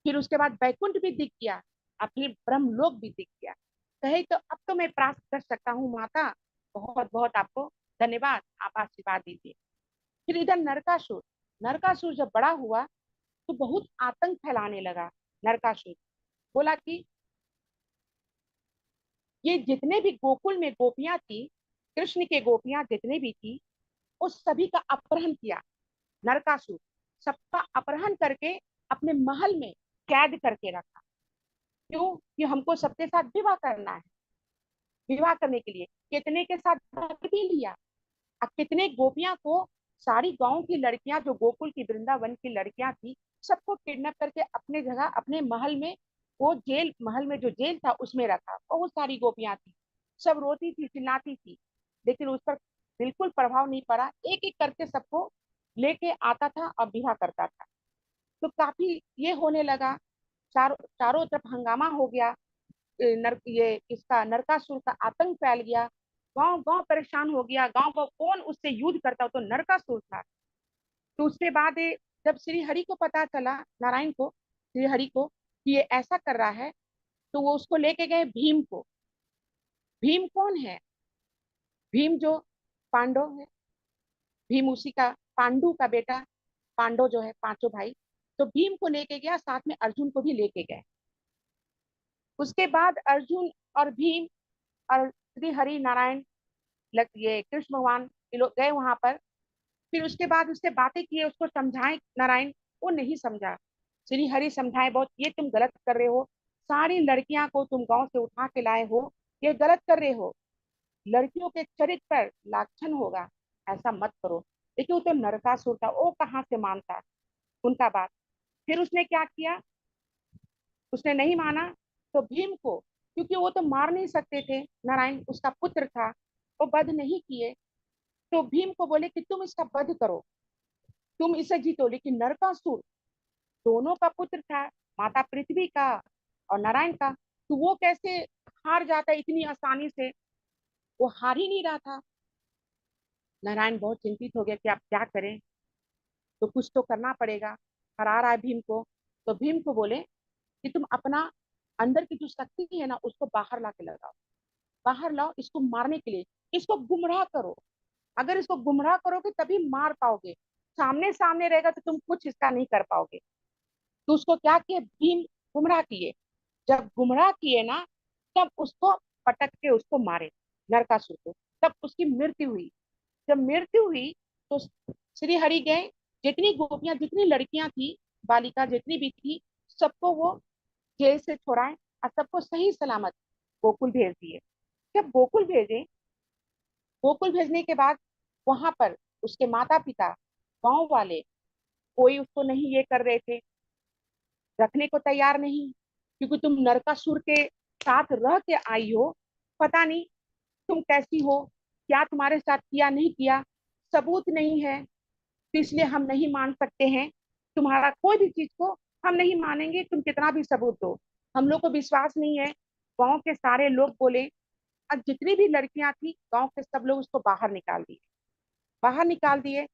फिर उसके बाद बैकुंठ भी दिख गया, और फिर ब्रह्मलोक भी दिख गया। कहे तो अब तो मैं प्राप्त कर सकता हूँ माता, बहुत बहुत आपको धन्यवाद, आप आशीर्वाद दीजिए। फिर इधर नरकासुर, नरकासुर जब बड़ा हुआ तो बहुत आतंक फैलाने लगा। नरकासुर बोला कि ये जितने भी गोकुल में गोपियां थी, कृष्ण के गोपियां जितने भी थी, उस सभी का अपहरण किया नरकासुर। सबका अपहरण करके अपने महल में कैद करके रखा। क्यों? कि हमको सबके साथ विवाह करना है। विवाह करने के लिए कितने के साथ भाग भी लिया। अब कितने गोपियां को, सारी गांव की लड़कियां जो गोकुल की वृंदावन की लड़कियां थी, सबको किडनैप करके अपने जगह, अपने महल में, वो जेल, महल में जो जेल था उसमें रखा। बहुत सारी गोपियां थी, सब रोती थी, चिल्लाती थी, लेकिन उस पर बिल्कुल प्रभाव नहीं पड़ा। एक एक करके सबको लेके आता था और विवाह करता था। तो काफी ये होने लगा, चारों तरफ हंगामा हो गया। ये इसका नरकासुर का आतंक फैल गया। गांव गांव परेशान हो गया, गांव गांव कौन उससे युद्ध करता हो, तो नरकासुर था। तो उसके बाद जब श्री हरि को पता चला, नारायण को, श्री हरि को, कि ये ऐसा कर रहा है, तो वो उसको लेके गए भीम को। भीम कौन है? भीम जो पांडव है, भीम उसी का, पांडु का बेटा। पांडव जो है पांचों भाई, तो भीम को लेके गया, साथ में अर्जुन को भी लेके गए। उसके बाद अर्जुन और भीम और श्री हरि नारायण, ये कृष्ण भगवान, ये लोग गए वहां पर। फिर उसके बाद उससे बातें किए, उसको समझाए नारायण, वो नहीं समझा। श्री हरि समझाए बहुत, ये तुम गलत कर रहे हो, सारी लड़कियां को तुम गांव से उठा के लाए हो, ये गलत कर रहे हो, लड़कियों के चरित्र पर लाछन होगा, ऐसा मत करो। देखिए वो तो नरकासुर था, वो कहाँ से मानता उनका बात। फिर उसने क्या किया, उसने नहीं माना। तो भीम को, क्योंकि वो तो मार नहीं सकते थे, नारायण उसका पुत्र था, वो वध नहीं किए। तो भीम को बोले कि तुम इसका वध करो, तुम इसे जीतो। लेकिन नरकासुर दोनों का पुत्र था, माता पृथ्वी का और नारायण का, तो वो कैसे हार जाता इतनी आसानी से? वो हार ही नहीं रहा था। नारायण बहुत चिंतित हो गया कि आप क्या करें, तो कुछ तो करना पड़ेगा, हरा रहा है भीम को। तो भीम को बोले कि तुम अपना अंदर की जो शक्ति है ना, उसको बाहर ला के लगाओ, बाहर लाओ इसको मारने के लिए, इसको गुमराह करो। अगर इसको गुमराह करोगे तभी मार पाओगे, सामने सामने रहेगा तो तुम कुछ इसका नहीं कर पाओगे। तो उसको क्या किए, भीम गुमराह किए। जब गुमराह किए ना, तब उसको पटक के उसको मारे, नरकासुर को। तब उसकी मृत्यु हुई। जब मृत्यु हुई तो श्री हरि गए, जितनी गोपियां, जितनी लड़कियां थी, बालिका जितनी भी थी, सबको वो जेल से छुड़ाए और सबको सही सलामत गोकुल भेज दिए। जब गोकुल भेजे, गोकुल भेजने के बाद वहां पर उसके माता पिता, गांव वाले, कोई उसको नहीं ये कर रहे थे, रखने को तैयार नहीं। क्योंकि तुम नरकासुर के साथ रह के आई हो, पता नहीं तुम कैसी हो, क्या तुम्हारे साथ किया नहीं किया, सबूत नहीं है, तो इसलिए हम नहीं मान सकते हैं तुम्हारा कोई भी चीज को। हम नहीं मानेंगे, तुम कितना भी सबूत दो, हम लोग को विश्वास नहीं है। गांव के सारे लोग बोले, और जितनी भी लड़कियां थी गांव के सब लोग उसको बाहर निकाल दिए, बाहर निकाल दिए।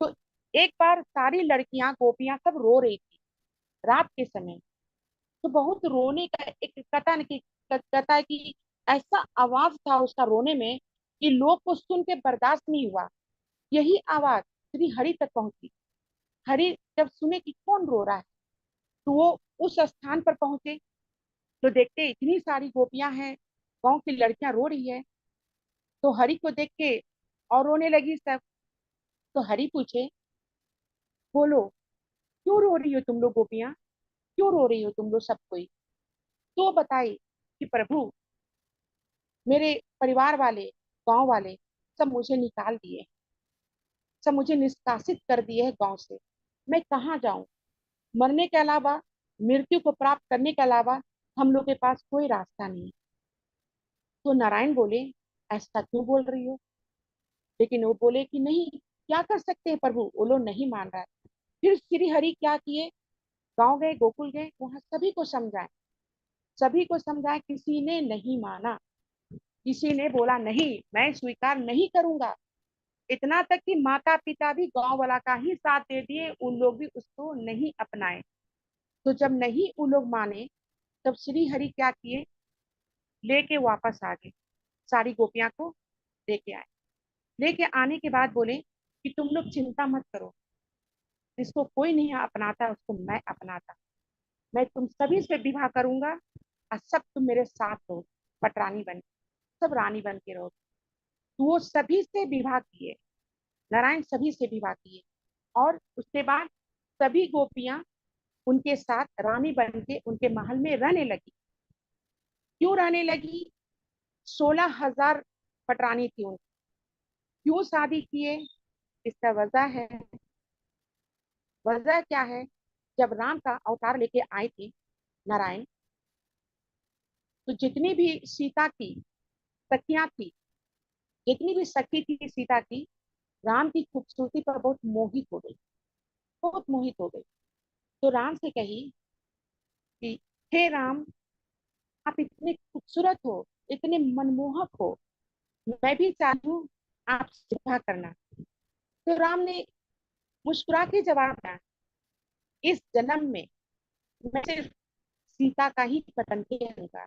तो एक बार सारी लड़कियां, गोपियां सब रो रही थी रात के समय। तो बहुत रोने का एक कहता है कि ऐसा आवाज था उसका रोने में कि लोग को सुन के बर्दाश्त नहीं हुआ। यही आवाज श्री हरि तक पहुंची। हरि जब सुने कि कौन रो रहा है, तो वो उस स्थान पर पहुंचे तो देखते इतनी सारी गोपियां हैं, गांव की लड़कियां रो रही है। तो हरि को देख के और रोने लगी सब। तो हरि पूछे, बोलो क्यों रो रही हो तुम लोग गोपियां, क्यों रो रही हो तुम लोग सब कोई। तो बताई कि प्रभु, मेरे परिवार वाले, गांव वाले सब मुझे निकाल दिए, सब मुझे निष्कासित कर दिए है गांव से। मैं कहाँ जाऊं, मरने के अलावा, मृत्यु को प्राप्त करने के अलावा हम लोग के पास कोई रास्ता नहीं। तो नारायण बोले, ऐसा क्यों बोल रही हो। लेकिन वो बोले कि नहीं, क्या कर सकते हैं प्रभु, वो लोग नहीं मान रहा है। फिर श्री हरि क्या किए, गांव गए, गोकुल गए, वहां सभी को समझाए, सभी को समझाए, किसी ने नहीं माना। किसी ने बोला नहीं, मैं स्वीकार नहीं करूंगा। इतना तक कि माता पिता भी गांव वाला का ही साथ दे दिए, उन लोग भी उसको नहीं अपनाए। तो जब नहीं उन लोग माने, तब श्री हरि क्या किए, लेके वापस आ गए, सारी गोपियां को लेके आए। लेके आने के बाद बोले कि तुम लोग चिंता मत करो, जिसको कोई नहीं अपनाता उसको मैं अपनाता, मैं तुम सभी से विवाह करूंगा और सब तुम मेरे साथ हो, पटरानी बन, सब रानी बन के रहो। तो वो सभी से विवाह किए, नारायण सभी से विवाह किए। और उसके बाद सभी गोपियां उनके साथ रानी बन के उनके महल में रहने लगी। क्यों रहने लगी, 16,000 पटरानी थी उनकी। क्यों शादी किए, इसका वजह है। वजह क्या है, जब राम का अवतार लेके आए थे नारायण, तो जितनी भी सीता की सखियां थी, जितनी भी सखी थी सीता की, राम की खूबसूरती पर बहुत मोहित हो गई, बहुत मोहित हो गई। तो राम से कही कि हे राम, आप इतने खूबसूरत हो, इतने मनमोहक हो, मैं भी चाहूँ आपसे विवाह करना। तो राम ने मुस्कुरा के जवाब दिया, इस जन्म में मैं सिर्फ सीता का ही पतन करूंगा,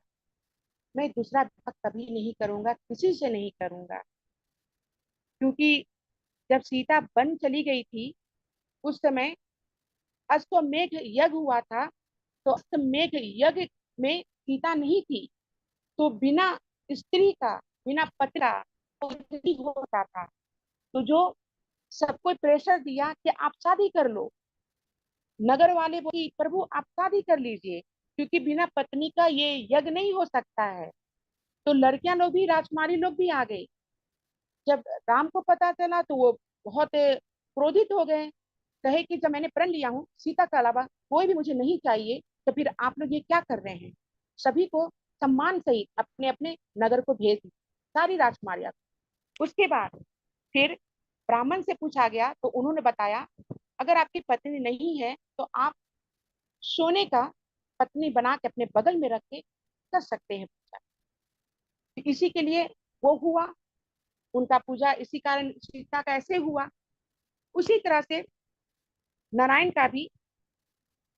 मैं दूसरा विवाह कभी नहीं करूंगा, किसी से नहीं करूंगा। क्योंकि जब सीता बन चली गई थी, उस समय अश्वमेघ यज्ञ हुआ था। तो अश्वमेघ यज्ञ में सीता नहीं थी, तो बिना स्त्री का, बिना पति का तो नहीं होता था। तो जो सबको प्रेशर दिया कि आप शादी कर लो, नगर वाले बोले प्रभु आप शादी कर लीजिए, क्योंकि बिना पत्नी का ये यज्ञ नहीं हो सकता है। तो लड़कियां लोग भी, राजकुमारी लोग भी आ गई। जब राम को पता चला तो वो बहुत क्रोधित हो गए। कहे कि जब मैंने प्रण लिया हूँ सीता के अलावा कोई भी मुझे नहीं चाहिए, तो फिर आप लोग ये क्या कर रहे हैं। सभी को सम्मान सहित अपने अपने नगर को भेज दी, सारी राजकुमारियां। उसके बाद फिर ब्राह्मण से पूछा गया तो उन्होंने बताया, अगर आपकी पत्नी नहीं है तो आप सोने का पत्नी बना के अपने बगल में रख के कर सकते हैं पूजा। तो इसी के लिए वो हुआ, उनका पूजा इसी कारण सीता का ऐसे हुआ। उसी तरह से नारायण का भी,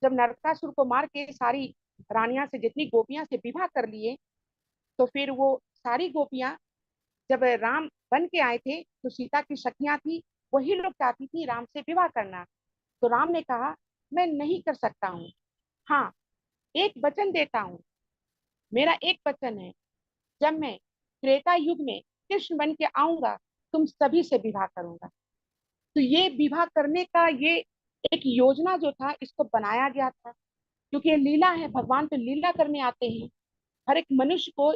जब नरकासुर को मार के सारी रानियां से, जितनी गोपियां से विवाह कर लिए, तो फिर वो सारी गोपियां जब राम बन के आए थे तो सीता की सखियां थी, वही लोग चाहती थी राम से विवाह करना। तो राम ने कहा मैं नहीं कर सकता हूँ, हाँ एक वचन देता हूँ, मेरा एक वचन है, जब मैं त्रेता युग में कृष्ण बन के आऊंगा तुम सभी से विवाह करूंगा। तो ये विवाह करने का ये एक योजना जो था, इसको बनाया गया था, क्योंकि ये लीला है, भगवान तो लीला करने आते हैं। हर एक मनुष्य को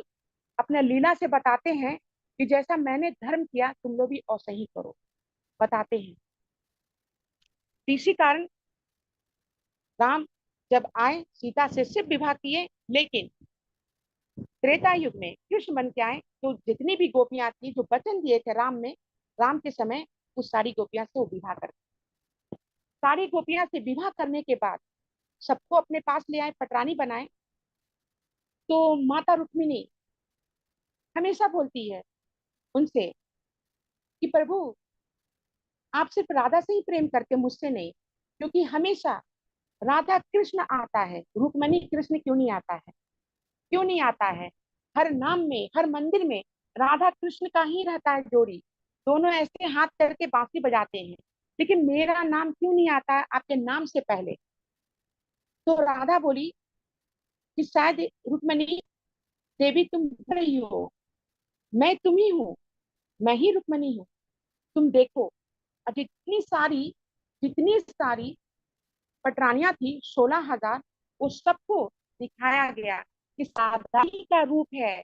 अपने लीला से बताते हैं कि जैसा मैंने धर्म किया तुम लोग भी ऐसा ही करो, बताते हैं। इसी कारण राम जब आए सीता से सिर्फ विवाह किए, लेकिन त्रेता युग में कृष्ण बन के आए तो जितनी भी गोपियां थी, जो वचन दिए थे राम ने, राम के समय उस सारी गोपियां से वो विवाह कर, सारी गोपियां से विवाह करने के बाद सबको अपने पास ले आए, पटरानी बनाए। तो माता रुक्मिणी हमेशा बोलती है उनसे कि प्रभु आप सिर्फ राधा से ही प्रेम करते, मुझसे नहीं, क्योंकि हमेशा राधा कृष्ण आता है, रुक्मणी कृष्ण क्यों नहीं आता है, क्यों नहीं आता है। हर नाम में, हर मंदिर में राधा कृष्ण का ही रहता है जोड़ी, दोनों ऐसे हाथ करके बांसुरी बजाते हैं, लेकिन मेरा नाम क्यों नहीं आता है आपके नाम से पहले। तो राधा बोली कि शायद रुक्मणी देवी तुम भूल रही हो, मैं तुम ही हूँ, मैं ही रुक्मणी हूँ। तुम देखो, और जितनी सारी पटरानियां थी, 16,000, उस सबको दिखाया गया कि सारदा ही का रूप है।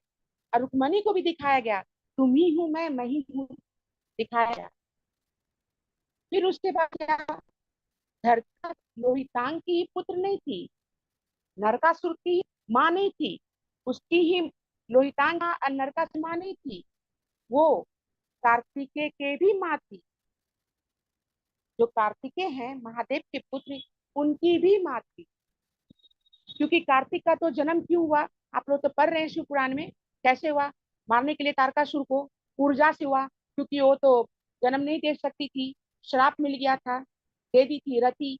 और रुक्मणी को भी दिखाया गया, तुम ही हूँ, मैं ही हूँ, दिखाया गया। फिर उसके बाद क्या, धरती लोहितांग की ही पुत्र नहीं थी, नरकासुर की माँ नहीं थी, उसकी ही लोहितांग और नरकासुर माँ नहीं थी, वो कार्तिकेय के भी माँ थी। जो कार्तिकेय हैं महादेव के पुत्र, उनकी भी माँ थी। क्योंकि कार्तिक का तो जन्म क्यों हुआ, आप लोग तो पढ़ रहे हैं शिव पुराण में, कैसे हुआ? मारने के लिए तारकासुर को ऊर्जा से हुआ, क्योंकि वो तो जन्म नहीं दे सकती थी, श्राप मिल गया था, दे दी थी रति,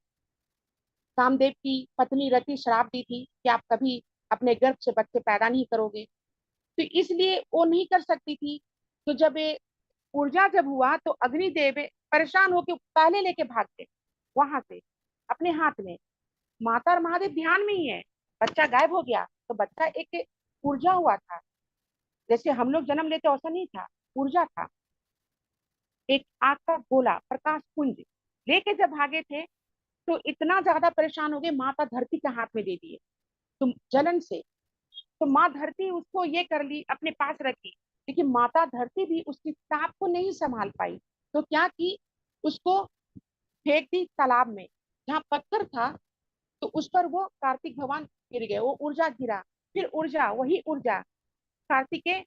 कामदेव की पत्नी रति श्राप दी थी कि आप कभी अपने गर्भ से बच्चे पैदा नहीं करोगे, तो इसलिए वो नहीं कर सकती थी। तो जब ये ऊर्जा जब हुआ तो अग्निदेव परेशान होकर पहले लेके भाग गए वहां से अपने हाथ में। माता और महादेव ध्यान में ही है, बच्चा गायब हो गया तो बच्चा एक ऊर्जा हुआ था, जैसे हम लोग जन्म लेते वैसा नहीं था, ऊर्जा था, एक आग का गोला प्रकाश पुंज लेके जब भागे थे। तो इतना ज्यादा परेशान हो गए, माता धरती के हाथ में दे दिए तुम जलन से। तो माँ धरती उसको ये कर ली, अपने पास रखी, लेकिन माता धरती भी उसकी ताप को नहीं संभाल पाई। तो क्या की, उसको फेंक दी तालाब में, जहाँ पत्थर था, तो उस पर वो कार्तिक भगवान गिर गए, वो ऊर्जा गिरा। फिर ऊर्जा, वही ऊर्जा कार्तिकेय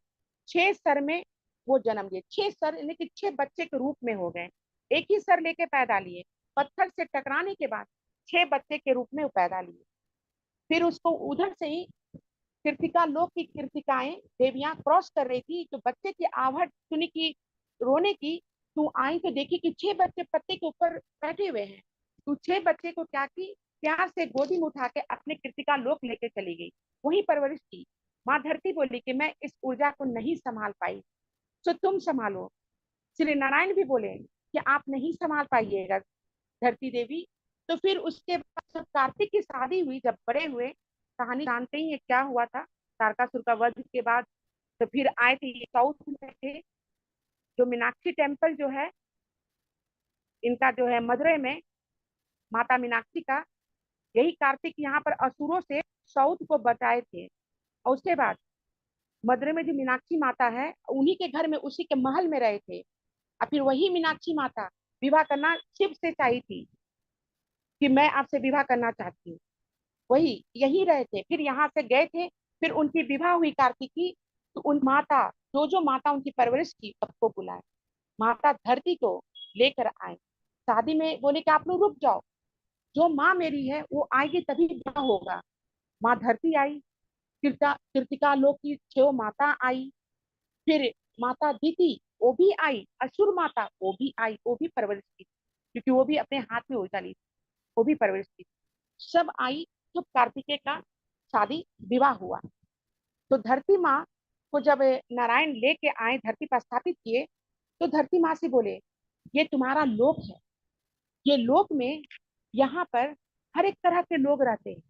6 सर में वो जन्म लिए, 6 सर यानी कि 6 बच्चे के रूप में हो गए, एक ही सर लेके पैदा लिए, पत्थर से टकराने के बाद 6 बच्चे के रूप में वो पैदा लिए। फिर उसको उधर से ही कृतिका लोक की कृतिकाएं देवियां क्रॉस कर रही थी, तो बच्चे की आहट सुनी की, रोने की, तू आई तो देखी कि 6 बच्चे पत्ते के ऊपर बैठे हुए हैं। तू 6 बच्चे को क्या की, प्यार से गोदी में उठा के अपने कृतिका लोक लेके चली गई, वही परवरिश की। माँ धरती बोली कि मैं इस ऊर्जा को नहीं संभाल पाई, तो तुम संभालो। श्री नारायण भी बोले कि आप नहीं संभाल पाइएगा धरती देवी। तो फिर उसके बाद जब कार्तिक की शादी हुई, जब बड़े हुए, कहानी जानते ही है क्या हुआ था, तारकासुर का वध के बाद तो फिर आए थे, ये साउथ में थे, जो मीनाक्षी टेम्पल जो है इनका, जो है मदुरई में, माता मीनाक्षी का, यही कार्तिक यहाँ पर असुरों से साउथ को बचाए थे। और उसके बाद मदुरई में जो मीनाक्षी माता है, उन्हीं के घर में, उसी के महल में रहे थे। और फिर वही मीनाक्षी माता विवाह करना शिव से चाही थी कि मैं आपसे विवाह करना चाहती हूँ, वही यही रहे थे, फिर यहाँ से गए थे। फिर उनकी विवाह हुई कार्तिक की, तो उन माता, जो माता उनकी परवरिश की, सबको बुलाए, माता धरती को लेकर आए शादी में, बोले कि आप लोग रुक जाओ, जो माँ मेरी है वो आएगी तभी विवाह होगा। माँ धरती आई, कृतिका लोक की 6 माता आई, फिर माता दीति वो भी आई, असुर माता वो भी आई, वो भी परवरिश की, क्योंकि वो भी अपने हाथ में ऊर्जा ली, वो भी परवरिश की, सब आई। तो कार्तिकेय का शादी विवाह हुआ। तो धरती माँ को जब नारायण लेके आए, धरती पर स्थापित किए, तो धरती माँ से बोले, ये तुम्हारा लोक है, ये लोक में यहाँ पर हर एक तरह के लोग रहते हैं,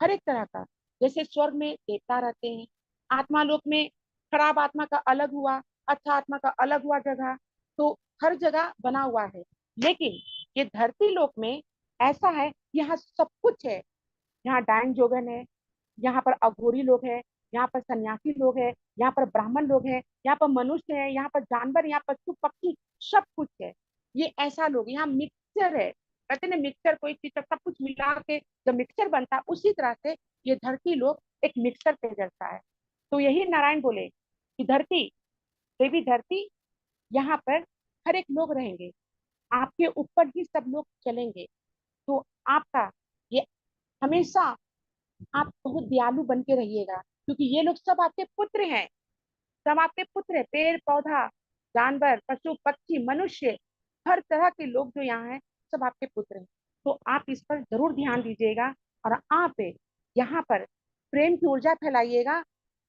हर एक तरह का। जैसे स्वर्ग में देवता रहते हैं, आत्मा लोक में खराब आत्मा का अलग हुआ, अच्छा आत्मा का अलग हुआ जगह, तो हर जगह बना हुआ है। लेकिन ये धरती लोक में ऐसा है, यहाँ सब कुछ है, यहाँ डायन जोगन है, यहाँ पर अघोरी लोग हैं, यहाँ पर सन्यासी लोग हैं, यहाँ पर ब्राह्मण लोग हैं, यहाँ पर मनुष्य है, यहाँ पर जानवर, यहाँ पशु पक्षी, सब कुछ है। ये ऐसा लोग, यहाँ मिक्सचर है, कहते हैं ना मिक्सचर, कोई चीज का सब कुछ मिला के जब मिक्सचर बनता है, उसी तरह से ये धरती लोग एक मिक्सचर पे जैसा है। तो यही नारायण बोले कि धरती देवी, धरती यहाँ पर हर एक लोग रहेंगे, आपके ऊपर ही सब लोग चलेंगे। तो आपका ये हमेशा आप बहुत दयालु बन के रहिएगा, क्योंकि ये लोग सब आपके पुत्र हैं, सब आपके पुत्र हैं, पेड़ पौधा, जानवर, पशु पक्षी, मनुष्य, हर तरह के लोग जो यहाँ हैं, सब आपके पुत्र हैं। तो आप इस पर जरूर ध्यान दीजिएगा, और आप यहाँ पर प्रेम की ऊर्जा फैलाइएगा,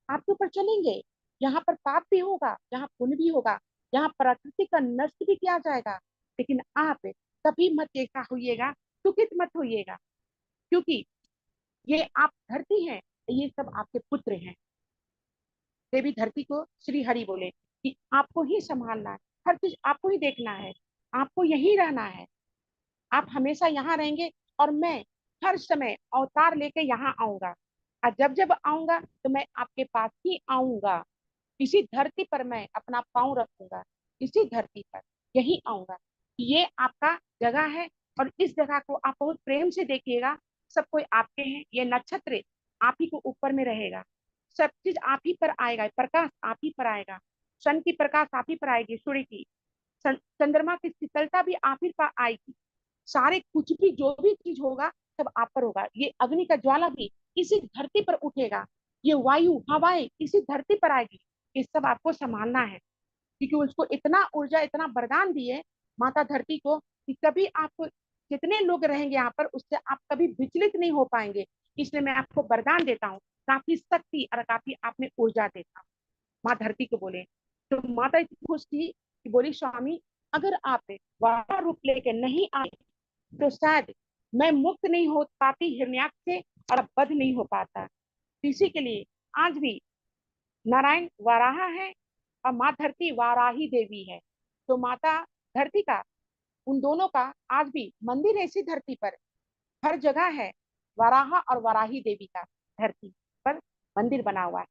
आपके ऊपर चलेंगे। यहाँ पर पाप भी होगा, यहाँ पुण्य भी होगा, यहाँ प्रकृति का नष्ट भी किया जाएगा, लेकिन आप कभी मत ऐसा होइएगा, दुखित मत होइएगा, क्योंकि ये आप धरती हैं, ये सब आपके पुत्र हैं। देवी धरती को श्री हरि बोले कि आपको ही संभालना है, हर चीज आपको ही देखना है, आपको यही रहना है, आप हमेशा यहाँ रहेंगे, और मैं हर समय अवतार लेके यहाँ आऊंगा, और जब जब आऊंगा तो मैं आपके पास ही आऊंगा। इसी धरती पर मैं अपना पांव रखूंगा, इसी धरती पर यही आऊंगा। ये आपका जगह है, और इस जगह को आप बहुत प्रेम से देखिएगा। सब कोई आपके हैं, ये नक्षत्र आप ही को ऊपर में रहेगा, सब चीज आप ही पर आएगा, प्रकाश आप ही पर आएगा, सन की प्रकाश आप ही पर आएगी, सूर्य की, चंद्रमा की शीतलता भी आप ही पर आएगी। सारे कुछ भी जो भी चीज होगा सब आप पर होगा। ये अग्नि का ज्वाला भी इसी धरती पर उठेगा, ये वायु हवाएं इसी धरती पर आएगी। ये सब आपको संभालना है, क्योंकि उसको इतना ऊर्जा, इतना वरदान दिए माता धरती को, कि कभी आप जितने लोग रहेंगे यहाँ पर उससे आप कभी विचलित नहीं हो पाएंगे। इसलिए मैं आपको वरदान देता हूँ, काफी शक्ति और काफी आप में ऊर्जा देता हूँ। माँ धरती को बोले तो माता इतनी खुश थी कि बोली, स्वामी अगर आप वारा रूप लेके नहीं आए तो शायद मैं मुक्त नहीं हो पाती हिरण्याक्ष से, और बध नहीं हो पाता। इसी के लिए आज भी नारायण वाराह है, और माँ धरती वाराही देवी है। तो माता धरती का, उन दोनों का आज भी मंदिर है इसी धरती पर, हर जगह है। वाराह और वाराही देवी का धरती पर मंदिर बना हुआ है,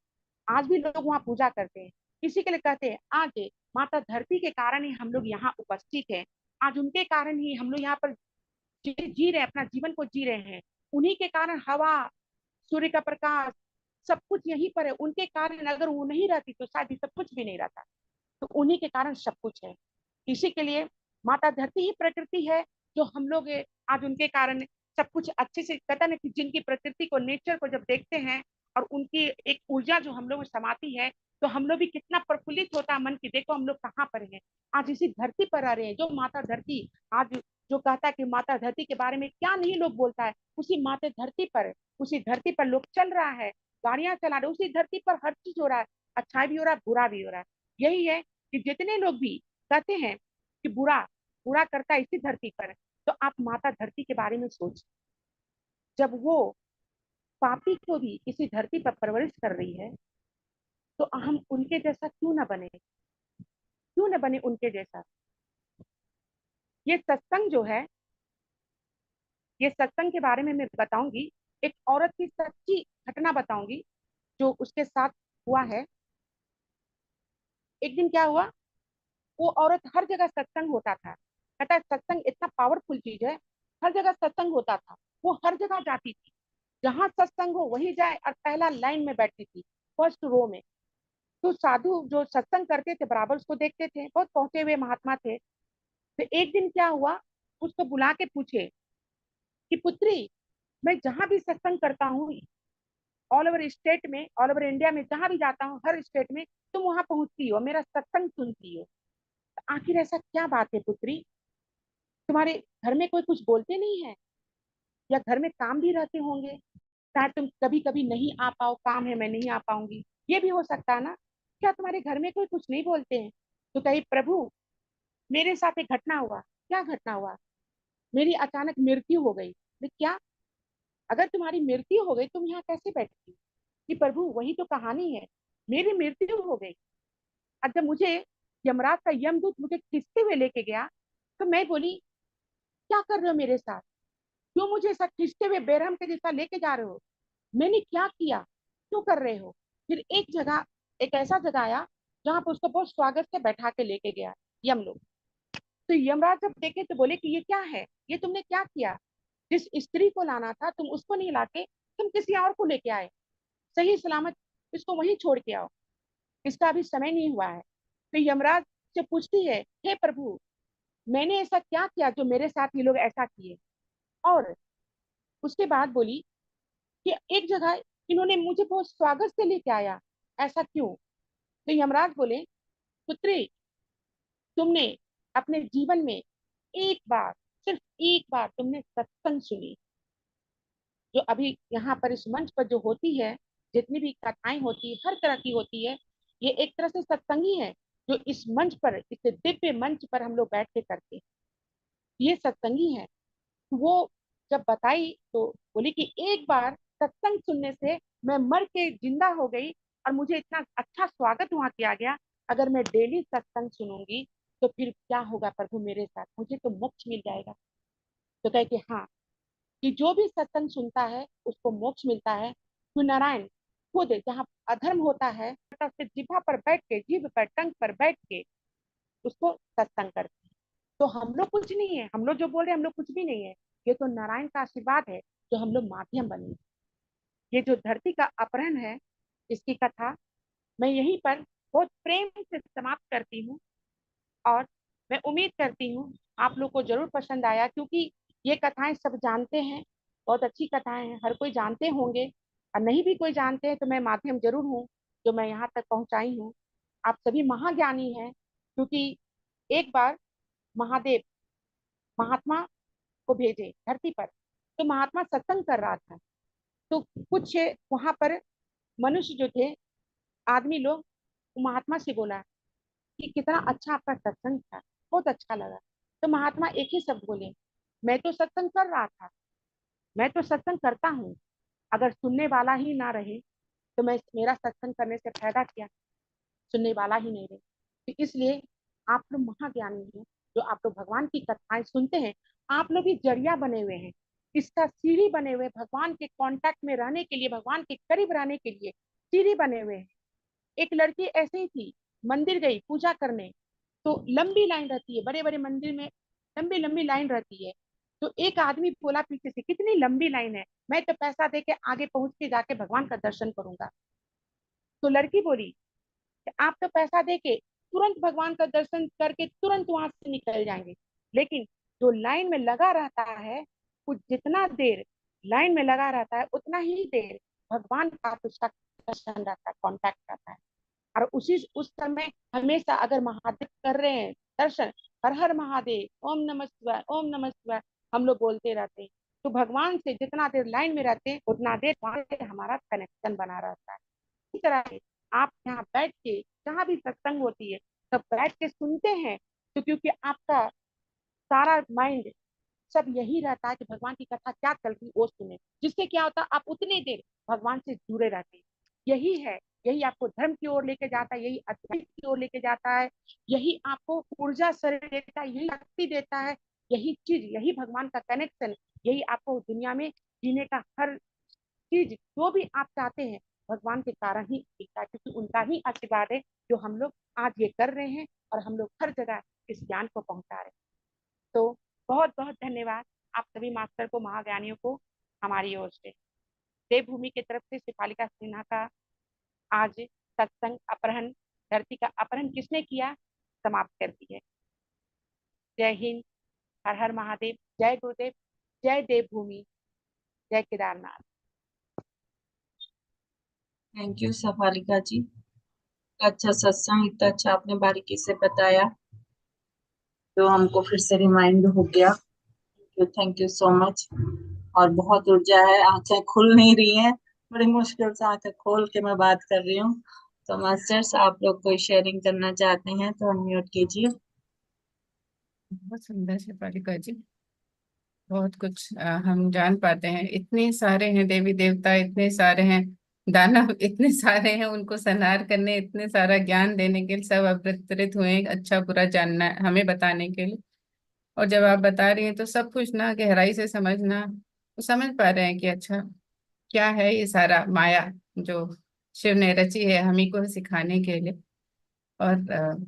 आज भी लोग वहाँ पूजा करते हैं। इसी के लिए कहते हैं आज माता धरती के कारण ही हम लोग यहाँ उपस्थित हैं, आज उनके कारण ही हम लोग यहाँ पर जी रहे हैं, अपना जीवन को जी रहे हैं। उन्हीं के कारण हवा, सूर्य का प्रकाश, सब कुछ यहीं पर है। उनके कारण अगर वो नहीं रहती तो शायद ये सब कुछ भी नहीं रहता। तो उन्हीं के कारण सब कुछ है। इसी के लिए माता धरती ही प्रकृति है, जो हम लोग आज उनके कारण सब कुछ अच्छे से, कहता ना कि जिनकी प्रकृति को, नेचर को जब देखते हैं, और उनकी एक ऊर्जा जो हम लोग समाती है, तो हम लोग भी कितना प्रफुल्लित होता है मन की, देखो हम लोग कहाँ पर हैं, आज इसी धरती पर रह रहे हैं। जो माता धरती आज जो कहता है कि माता धरती के बारे में क्या नहीं लोग बोलता है, उसी माता धरती पर, उसी धरती पर लोग चल रहा है, गाड़ियां चला रहे, उसी धरती पर हर चीज हो रहा है, अच्छा भी हो रहा है, बुरा भी हो रहा है। यही है कि जितने लोग भी कहते हैं कि बुरा बुरा करता है इसी धरती पर, तो आप माता धरती के बारे में सोच, जब वो पापी को भी इसी धरती पर परवरिश कर रही है, तो हम उनके जैसा क्यों ना बने, क्यों ना बने उनके जैसा। ये सत्संग जो है, ये सत्संग के बारे में मैं बताऊंगी, एक औरत की सच्ची घटना बताऊंगी जो उसके साथ हुआ है। एक दिन क्या हुआ, वो औरत, हर जगह सत्संग होता था, कहता है सत्संग इतना पावरफुल चीज है, हर जगह सत्संग होता था, वो हर जगह जाती थी, जहां सत्संग हो वही जाए, और पहला लाइन में बैठती थी, फर्स्ट रो में। तो साधु जो सत्संग करते थे बराबर उसको देखते थे, बहुत पहुंचे हुए महात्मा थे। तो एक दिन क्या हुआ, उसको बुला के पूछे कि पुत्री, मैं जहां भी सत्संग करता हूँ, ऑल ओवर स्टेट में, ऑल ओवर इंडिया में जहां भी जाता हूँ, हर स्टेट में तुम वहां पहुंचती हो, मेरा सत्संग सुनती हो, तो आखिर ऐसा क्या बात है पुत्री, तुम्हारे घर में कोई कुछ बोलते नहीं है, या घर में काम भी रहते होंगे, शायद तुम कभी कभी नहीं आ पाओ, काम है मैं नहीं आ पाऊंगी, ये भी हो सकता है ना, क्या तुम्हारे घर में कोई कुछ नहीं बोलते हैं। तो कही, प्रभु मेरे साथ एक घटना हुआ। क्या घटना हुआ, मेरी अचानक मृत्यु हो गई। क्या, अगर तुम्हारी मृत्यु हो गई तुम यहाँ कैसे बैठी। कि प्रभु वही तो कहानी है, मेरी मृत्यु हो गई, और जब मुझे यमराज का यमदूत मुझे खींचते हुए लेके गया, तो मैं बोली क्या कर रहे हो मेरे साथ, क्यों मुझे ऐसा खींचते हुए बेरहम के जैसा लेके जा रहे हो, मैंने क्या किया, क्यों कर रहे हो। फिर एक जगह, एक ऐसा जगह आया जहां पर उसको बहुत स्वागत से बैठा के लेके गया यम लोग। तो यमराज जब देखे तो बोले कि ये क्या है, ये तुमने क्या किया, जिस स्त्री को लाना था तुम उसको नहीं लाके तुम किसी और को लेके आए, सही सलामत इसको वहीं छोड़ के आओ, इसका अभी समय नहीं हुआ है। तो यमराज से पूछती है, हे प्रभु मैंने ऐसा क्या किया जो मेरे साथ ये लोग ऐसा किए। और उसके बाद बोली कि एक जगह इन्होंने मुझे बहुत स्वागत से लेके आया, ऐसा क्यों। तो यमराज बोले, पुत्री तुमने अपने जीवन में एक बार, सिर्फ एक बार तुमने सत्संग सुनी, जो अभी यहाँ पर इस मंच पर जो होती है, जितनी भी कथाएं होती है हर तरह की होती है, ये एक तरह से सत्संग ही है, जो इस मंच पर, इस दिव्य मंच पर हम लोग बैठ के करते हैं, ये सत्संगी है। वो जब बताई तो बोली कि एक बार सत्संग सुनने से मैं मर के जिंदा हो गई और मुझे इतना अच्छा स्वागत वहां किया गया। अगर मैं डेली सत्संग सुनूंगी तो फिर क्या होगा प्रभु मेरे साथ, मुझे तो मोक्ष मिल जाएगा। तो कहे कि हाँ, कि जो भी सत्संग सुनता है उसको मोक्ष मिलता है। तो नारायण खुद जहाँ अधर्म होता है उसके जिभा पर बैठ के, जीभ पर, टंग पर बैठ के उसको सत्संग करते हैं। तो हम लोग कुछ नहीं है, हम लोग जो बोल रहे हैं हम लोग कुछ भी नहीं है। ये तो नारायण का आशीर्वाद है जो हम लोग माध्यम बने। ये जो धरती का अपहरण है, इसकी कथा मैं यहीं पर बहुत प्रेम से समाप्त करती हूँ। और मैं उम्मीद करती हूँ आप लोग को जरूर पसंद आया, क्योंकि ये कथाएं सब जानते हैं, बहुत अच्छी कथाएं हैं, हर कोई जानते होंगे। और नहीं भी कोई जानते हैं तो मैं माध्यम जरूर हूँ जो मैं यहाँ तक पहुंचाई हूँ। आप सभी महाज्ञानी हैं, क्योंकि एक बार महादेव महात्मा को भेजे धरती पर, तो महात्मा सत्संग कर रहा था। तो कुछ वहां पर मनुष्य जो थे, आदमी लोग, महात्मा से बोला कि कितना अच्छा आपका सत्संग था, बहुत अच्छा लगा। तो महात्मा एक ही शब्द बोले, मैं तो सत्संग कर रहा था, मैं तो सत्संग करता हूँ, अगर सुनने वाला ही ना रहे तो मैं मेरा सत्संग करने से फायदा क्या, सुनने वाला ही नहीं रहे। तो इसलिए आप लोग महाज्ञानी हैं, जो आप लोग भगवान की कथाएं सुनते हैं। आप लोग भी जरिया बने हुए हैं, इसका सीढ़ी बने हुए, भगवान के कांटेक्ट में रहने के लिए, भगवान के करीब रहने के लिए सीढ़ी बने हुए हैं। एक लड़की ऐसे ही थी, मंदिर गई पूजा करने, तो लंबी लाइन रहती है, बड़े बड़े मंदिर में लंबी लंबी लाइन रहती है। तो एक आदमी बोला पीछे से, कितनी लंबी लाइन है, मैं तो पैसा दे के आगे पहुंच के जाके भगवान का दर्शन करूंगा। तो लड़की बोली कि आप तो पैसा दे के तुरंत भगवान का दर्शन करके तुरंत वहां से निकल जाएंगे, लेकिन जो लाइन में लगा रहता है, कुछ जितना देर लाइन में लगा रहता है उतना ही देर भगवान का उसका दर्शन रहता है, कॉन्टैक्ट रहता है। और उस समय हमेशा अगर महादेव कर रहे हैं दर्शन, हर हर महादेव, ओम नमः शिवाय, ओम नमः शिवाय, हम लोग बोलते रहते हैं, तो भगवान से जितना देर लाइन में रहते हैं उतना देर वहां से हमारा कनेक्शन बना रहता है। इस तरह से आप यहाँ बैठ के, जहाँ भी सत्संग होती है तब बैठ के सुनते हैं, तो क्योंकि आपका सारा माइंड सब यही रहता है कि भगवान की कथा क्या चल रही वो सुने, जिससे क्या होता है आप उतनी देर भगवान से जुड़े रहते हैं। यही है, यही आपको धर्म की ओर लेके जाता है, यही अध्यात्म की ओर लेके जाता है, यही आपको ऊर्जा शरीर देता है, यही शक्ति देता है, यही चीज, यही भगवान का कनेक्शन, यही आपको दुनिया में जीने का हर चीज जो भी आप चाहते हैं भगवान के कारण ही दिखता है, क्योंकि उनका ही आशीर्वाद है जो हम लोग आज ये कर रहे हैं और हम लोग हर जगह इस ज्ञान को पहुंचा रहे हैं। तो बहुत बहुत धन्यवाद आप सभी मास्टर को, महाज्ञानियों को, हमारी ओर से। देवभूमि की तरफ से शिफालिका सिन्हा का आज सत्संग अपहरण, धरती का अपहरण किसने किया, समाप्त कर दी है। जय हिंद, हर हर महादेव, जय गुरुदेव, जय देवभूमि, जय केदारनाथ। थैंक यू सफालिका जी, अच्छा सत्संग, इतना अच्छा आपने बारीकी से बताया तो हमको फिर से रिमाइंड हो गया। Thank you so much. और बहुत ऊर्जा है, आंखें खुल नहीं रही हैं, बड़ी मुश्किल से आंखें खोल के मैं बात कर रही हूँ। तो मास्टर्स आप लोग कोई शेयरिंग करना चाहते हैं तो अनम्यूट कीजिए। बहुत सुंदर शिफालिका जी, बहुत कुछ हम जान पाते हैं। इतने सारे हैं देवी देवता, इतने सारे हैं दानव, इतने सारे हैं, उनको संहार करने, इतने सारा ज्ञान देने के लिए सब अवतरित हुए हैं, अच्छा बुरा जानना हमें बताने के लिए। और जब आप बता रही हैं तो सब कुछ ना गहराई से समझना, तो समझ पा रहे हैं कि अच्छा क्या है ये सारा माया जो शिव ने रची है हम ही को सिखाने के लिए। और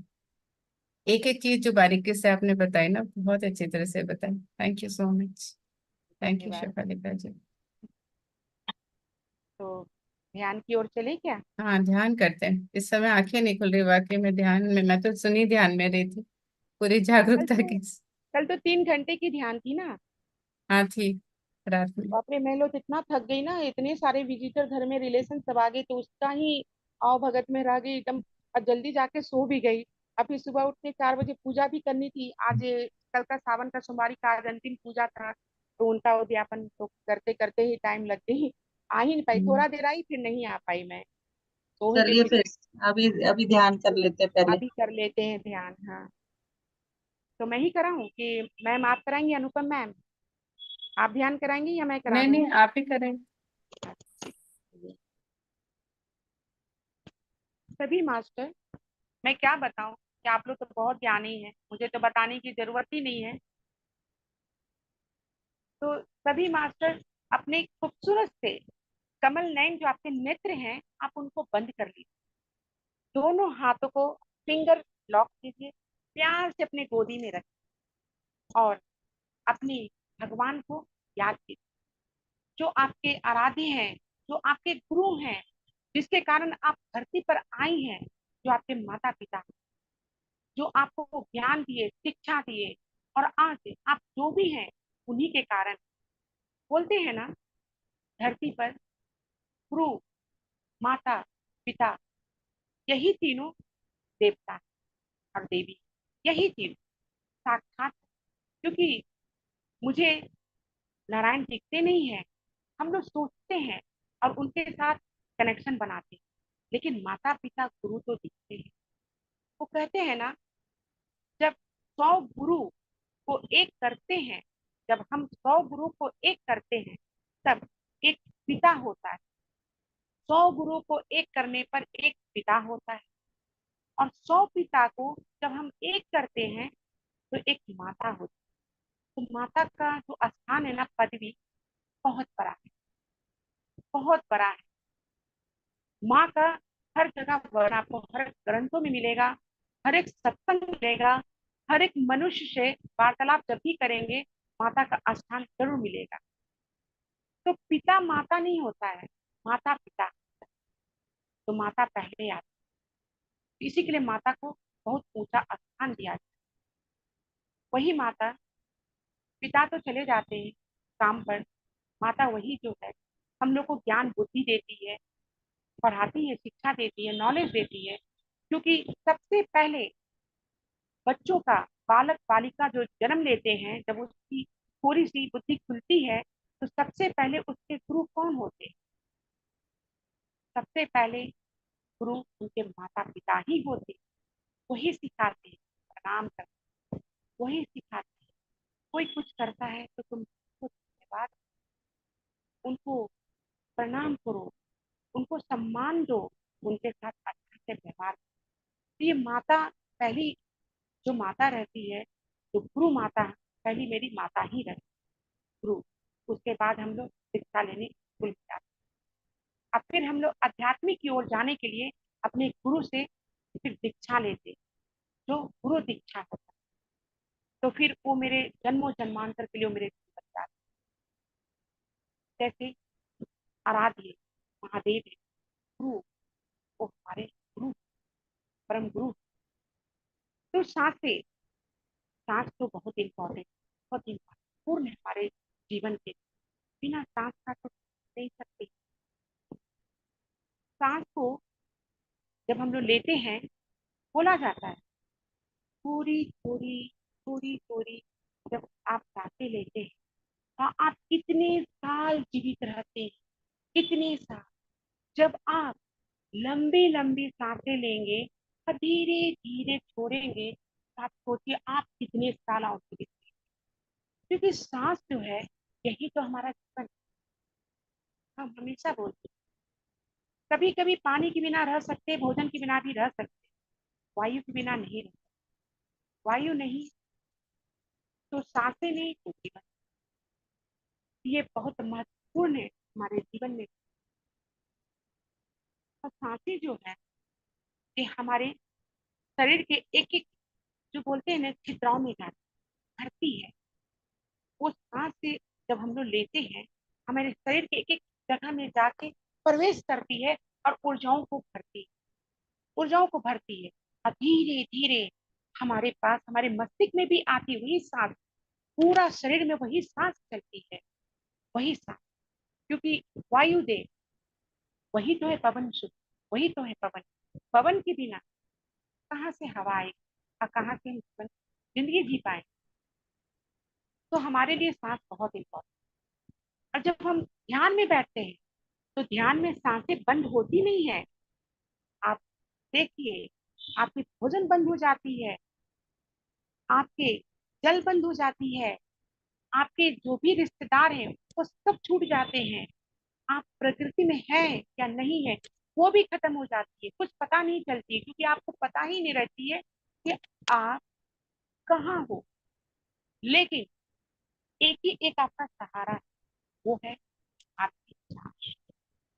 एक एक चीज जो बारीकी से आपने बताई ना, बहुत अच्छी तरह से बताई। Thank you so much. Thank you धन्यवाद। शिफालिका जी। तो ध्यान की ओर चले क्या? हाँ, ध्यान करते हैं। इस समय आंखें नहीं खुल रही वाकई में, ध्यान में मैं तो सुनी ध्यान में रही थी पूरी कल जागरूकता तो के। कल तो 3 घंटे की ध्यान थी ना। हाँ थी, रात में। बाप रे, मैं लोग इतना थक गई ना, इतने सारे विजिटर घर में, रिलेशन सब आ गए, तो उसका ही आओ भगत में रह गई एकदम। और जल्दी जाके सो भी गई। अभी सुबह उठ के 4 बजे पूजा भी करनी थी आज। कल का सावन का सोमवारी का आज अंतिम पूजा था, तो उनका उद्यापन तो करते करते ही टाइम लग गई। आ ही नहीं पाई, हम्म, थोड़ा देर आई फिर नहीं आ पाई मैं, सो ही गई चलिए फिर। फिर अभी अभी ध्यान कर लेते हैं पहले। अभी कर लेते हैं ध्यान, हाँ। तो मैं ही कराऊं कि मैम आप कराएंगी, अनुपम मैम आप ध्यान कराएंगी या मैं करा नहीं दूं? नहीं, आप ही करें। सभी मास्टर, मैं क्या बताऊं कि आप लोग तो बहुत ज्ञानी हैं, मुझे तो बताने की जरूरत ही नहीं है। तो सभी मास्टर अपने खूबसूरत से कमल नयन जो आपके नेत्र हैं, आप उनको बंद कर लीजिए। दोनों हाथों को फिंगर लॉक कीजिए, प्यार से अपने गोदी में रखिए और अपने भगवान को याद कीजिए, जो आपके आराध्य हैं, जो आपके गुरु हैं, जिसके कारण आप धरती पर आई हैं, जो आपके माता पिता, जो आपको ज्ञान दिए, शिक्षा दिए, और आज आप जो भी हैं उन्हीं के कारण। बोलते हैं ना, धरती पर गुरु, माता, पिता, यही तीनों देवता और देवी, यही तीनों साक्षात। क्योंकि मुझे नारायण दिखते नहीं है, हम लोग सोचते हैं और उनके साथ कनेक्शन बनाते हैं, लेकिन माता पिता गुरु तो दिखते हैं। वो कहते हैं ना, जब 100 गुरु को एक करते हैं, जब हम 100 गुरु को एक करते हैं, तब एक पिता होता है। 100 गुरु को एक करने पर एक पिता होता है, और 100 पिता को जब हम एक करते हैं तो एक माता होती है। तो माता का जो स्थान है ना, पदवी बहुत बड़ा है, बहुत बड़ा है। माँ का हर जगह वर्ण आपको हर ग्रंथों में मिलेगा, हर एक सत्संग मिलेगा, हर एक मनुष्य से वार्तालाप जब भी करेंगे, माता का स्थान जरूर मिलेगा। तो पिता माता नहीं होता है, माता पिता। तो माता पहले आती है, इसी के लिए माता को बहुत ऊंचा स्थान दिया जाता है। वही माता, पिता तो चले जाते हैं काम पर, माता वही जो है हम लोग को ज्ञान बुद्धि देती है, पढ़ाती है, शिक्षा देती है, नॉलेज देती है। क्योंकि सबसे पहले बच्चों का, बालक बालिका जो जन्म लेते हैं, जब उसकी थोड़ी सी बुद्धि खुलती है, तो सबसे पहले उसके गुरु कौन होते हैं? सबसे पहले गुरु उनके माता पिता ही होते हैं। वही सिखाते हैं प्रणाम करते हैं, वही सिखाते हैं कोई कुछ करता है तो तुम उसको धन्यवाद, उनको प्रणाम करो, उनको सम्मान दो, उनके साथ अच्छा से व्यवहार करो। तो ये माता पहली जो माता रहती है, जो गुरु माता, पहली मेरी माता ही रहती है, गुरु। उसके बाद हम लोग शिक्षा लेने स्कूल में जाते हैं। अब फिर हम लोग आध्यात्मिक की ओर जाने के लिए अपने गुरु से फिर दीक्षा लेते हैं, जो गुरु दीक्षा होता है। तो फिर वो मेरे जन्मों जन्मांतर के लिए वो मेरे जीवन जाते हैं। जैसे आराध्य महादेव है, गुरु, वो हमारे गुरु, परम गुरु। तो सांसें, सांस तो बहुत इम्पोर्टेंट, बहुत महत्वपूर्ण है हमारे जीवन के। बिना सांस का तो नहीं सकते। सांस को जब हम लोग लेते हैं, बोला जाता है थोड़ी थोड़ी थोड़ी थोड़ी। जब आप सांसें लेते हैं तो आप कितने साल जीवित रहते हैं, कितने साल। जब आप लंबी लंबी सांसें लेंगे और धीरे धीरे छोड़ेंगे, तो आप सोचिए आप कितने साल और जीवित रहेंगे। क्योंकि सांस जो है, यही तो हमारा जीवन है। हम हमेशा बोलते हैं कभी कभी पानी के बिना रह सकते, भोजन के बिना भी रह सकते, वायु के बिना नहीं रह सकते। वायु नहीं तो सांसें नहीं तो जीवन। ये बहुत महत्वपूर्ण है हमारे जीवन में। और सांसें जो है, ये हमारे शरीर के एक एक, जो बोलते हैं ना, छिद्रों में जाती भरती है। वो सांस से जब हम लोग लेते हैं, हमारे शरीर के एक एक जगह में जाके प्रवेश करती है और ऊर्जाओं को भरती है। और धीरे धीरे हमारे पास, हमारे मस्तिष्क में भी आती हुई सांस, पूरा शरीर में वही सांस चलती है, वही सांस। क्योंकि वायुदेव वही तो है पवन शुद्ध, वही तो है पवन। पवन के बिना कहाँ से हवा आएगी और कहाँ से हम जिंदगी जी पाए? तो हमारे लिए सांस बहुत इंपॉर्टेंट। और जब हम ध्यान में बैठते हैं, तो ध्यान में सांसें बंद होती नहीं है। आप देखिए, आपकी भोजन बंद हो जाती है, आपके जल बंद हो जाती है, आपके जो भी रिश्तेदार हैं वो सब छूट जाते हैं। आप प्रकृति में है या नहीं है वो भी खत्म हो जाती है, कुछ पता नहीं चलती है, क्योंकि आपको पता ही नहीं रहती है कि आप कहाँ हो। लेकिन एक ही एक आपका सहारा है, वो है आपकी सांस,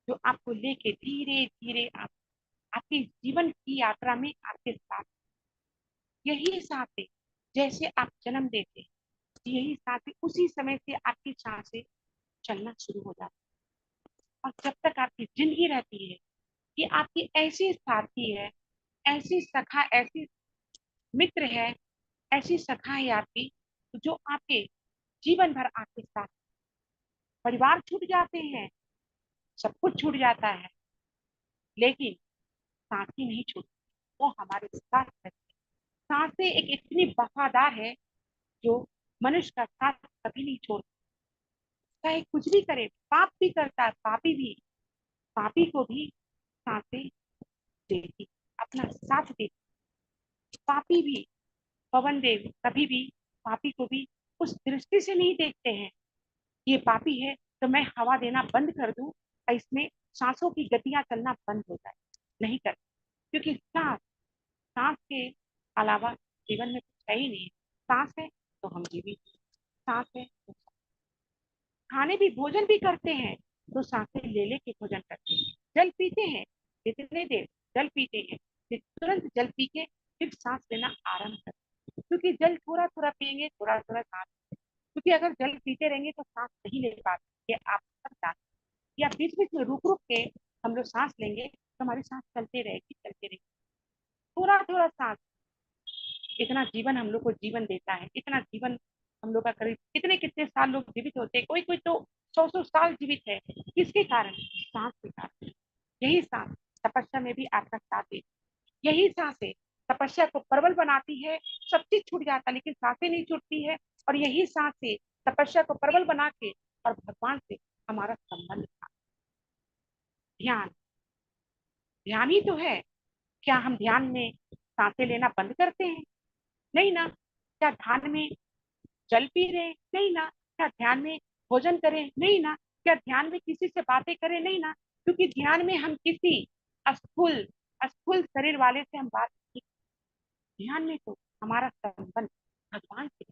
जो आपको लेके धीरे धीरे आप आपके जीवन की यात्रा में आपके साथ। यही सांसें जैसे आप जन्म देते हैं, यही सांसें उसी समय से आपकी सांसें चलना शुरू हो जाती है। और जब तक आपकी जिंदगी रहती है, कि आपकी ऐसी साथी है, ऐसी सखा, ऐसी मित्र है, ऐसी सखा है आपकी, जो आपके जीवन भर आपके साथ। परिवार छूट जाते हैं, सब कुछ छूट जाता है, लेकिन साथी नहीं छूटती, वो हमारे साथ रहती है। सांसें एक इतनी वफादार है जो मनुष्य का साथ कभी नहीं छोड़ती, चाहे कुछ भी करे, पाप भी करता है, पापी को भी सांसें देती, अपना साथ देती। पापी भी, पवन देव कभी भी पापी को भी उस दृष्टि से नहीं देखते हैं, ये पापी है तो मैं हवा देना बंद कर दूं और इसमें सांसों की गतियां चलना बंद हो जाए, नहीं करते। क्योंकि सांस सांस के अलावा जीवन में कुछ है ही नहीं। सांस है तो हम जीवित, सांस है तो खाने भी, भोजन भी करते हैं तो सांसें ले लेके भोजन करते हैं। जल पीते हैं, जितने देर जल पीते हैं, फिर तुरंत जल पी के फिर सांस लेना आरंभ करते हैं। क्योंकि जल थोड़ा थोड़ा पिएंगे, थोड़ा थोड़ा सांस, क्योंकि अगर जल पीते रहेंगे तो सांस नहीं ले पाते, ये आप सब जानते हैं। या बीच बीच में रुक रुक के हम लोग सांस लेंगे तो हमारी सांस चलते रहेगी, थोड़ा थोड़ा सांस। इतना जीवन हम लोग को जीवन देता है, इतना जीवन हम लोग का करीब कितने कितने साल लोग जीवित होते हैं, कोई कोई तो 100 100 साल जीवित है। किसके कारण? सांस के कारण। यही सांस तपस्या में भी आपका साथ देती, यही सांसें तपस्या को प्रबल बनाती है। सब चीज छूट जाता है लेकिन सांसें नहीं छूटती है, और यही सांसें तपस्या को प्रबल बना के और भगवान से हमारा संबंध था। ध्यान, ध्यान ही तो है। क्या हम ध्यान में सांसें लेना बंद करते हैं? नहीं ना। क्या ध्यान में जल पी रहे? नहीं ना। क्या ध्यान में भोजन करें? नहीं ना। क्या ध्यान में किसी से बातें करें? नहीं ना। क्योंकि ध्यान में हम किसी स्थूल स्थूल शरीर वाले से हम बात नहीं। ध्यान में तो हमारा संबंध भगवान से।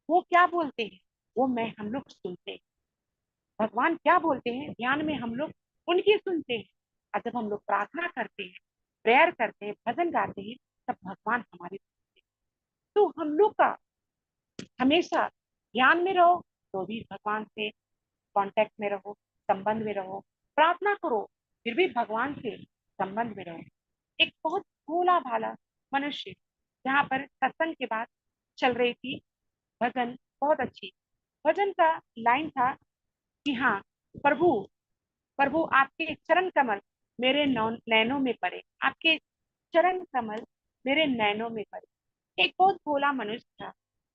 वो क्या बोलते हैं वो मैं हम लोग सुनते हैं। भगवान क्या बोलते हैं ध्यान में हम लोग उनकी सुनते हैं। और जब हम लोग प्रार्थना करते हैं, प्रेयर करते हैं, भजन गाते हैं, तब भगवान हमारी सुनते हैं। तो हम लोग का हमेशा ध्यान में रहो तो भी भगवान से कांटेक्ट में रहो, संबंध में रहो। प्रार्थना करो फिर भी भगवान से संबंध में रहो। एक बहुत भोला भाला मनुष्य, जहाँ पर सत्संग के बाद चल रही थी भजन, बहुत अच्छी भजन का लाइन था कि हाँ, प्रभु प्रभु आपके चरण कमल मेरे नैनों में पड़े, आपके चरण कमल मेरे नैनों में पड़े। एक बहुत भोला मनुष्य था,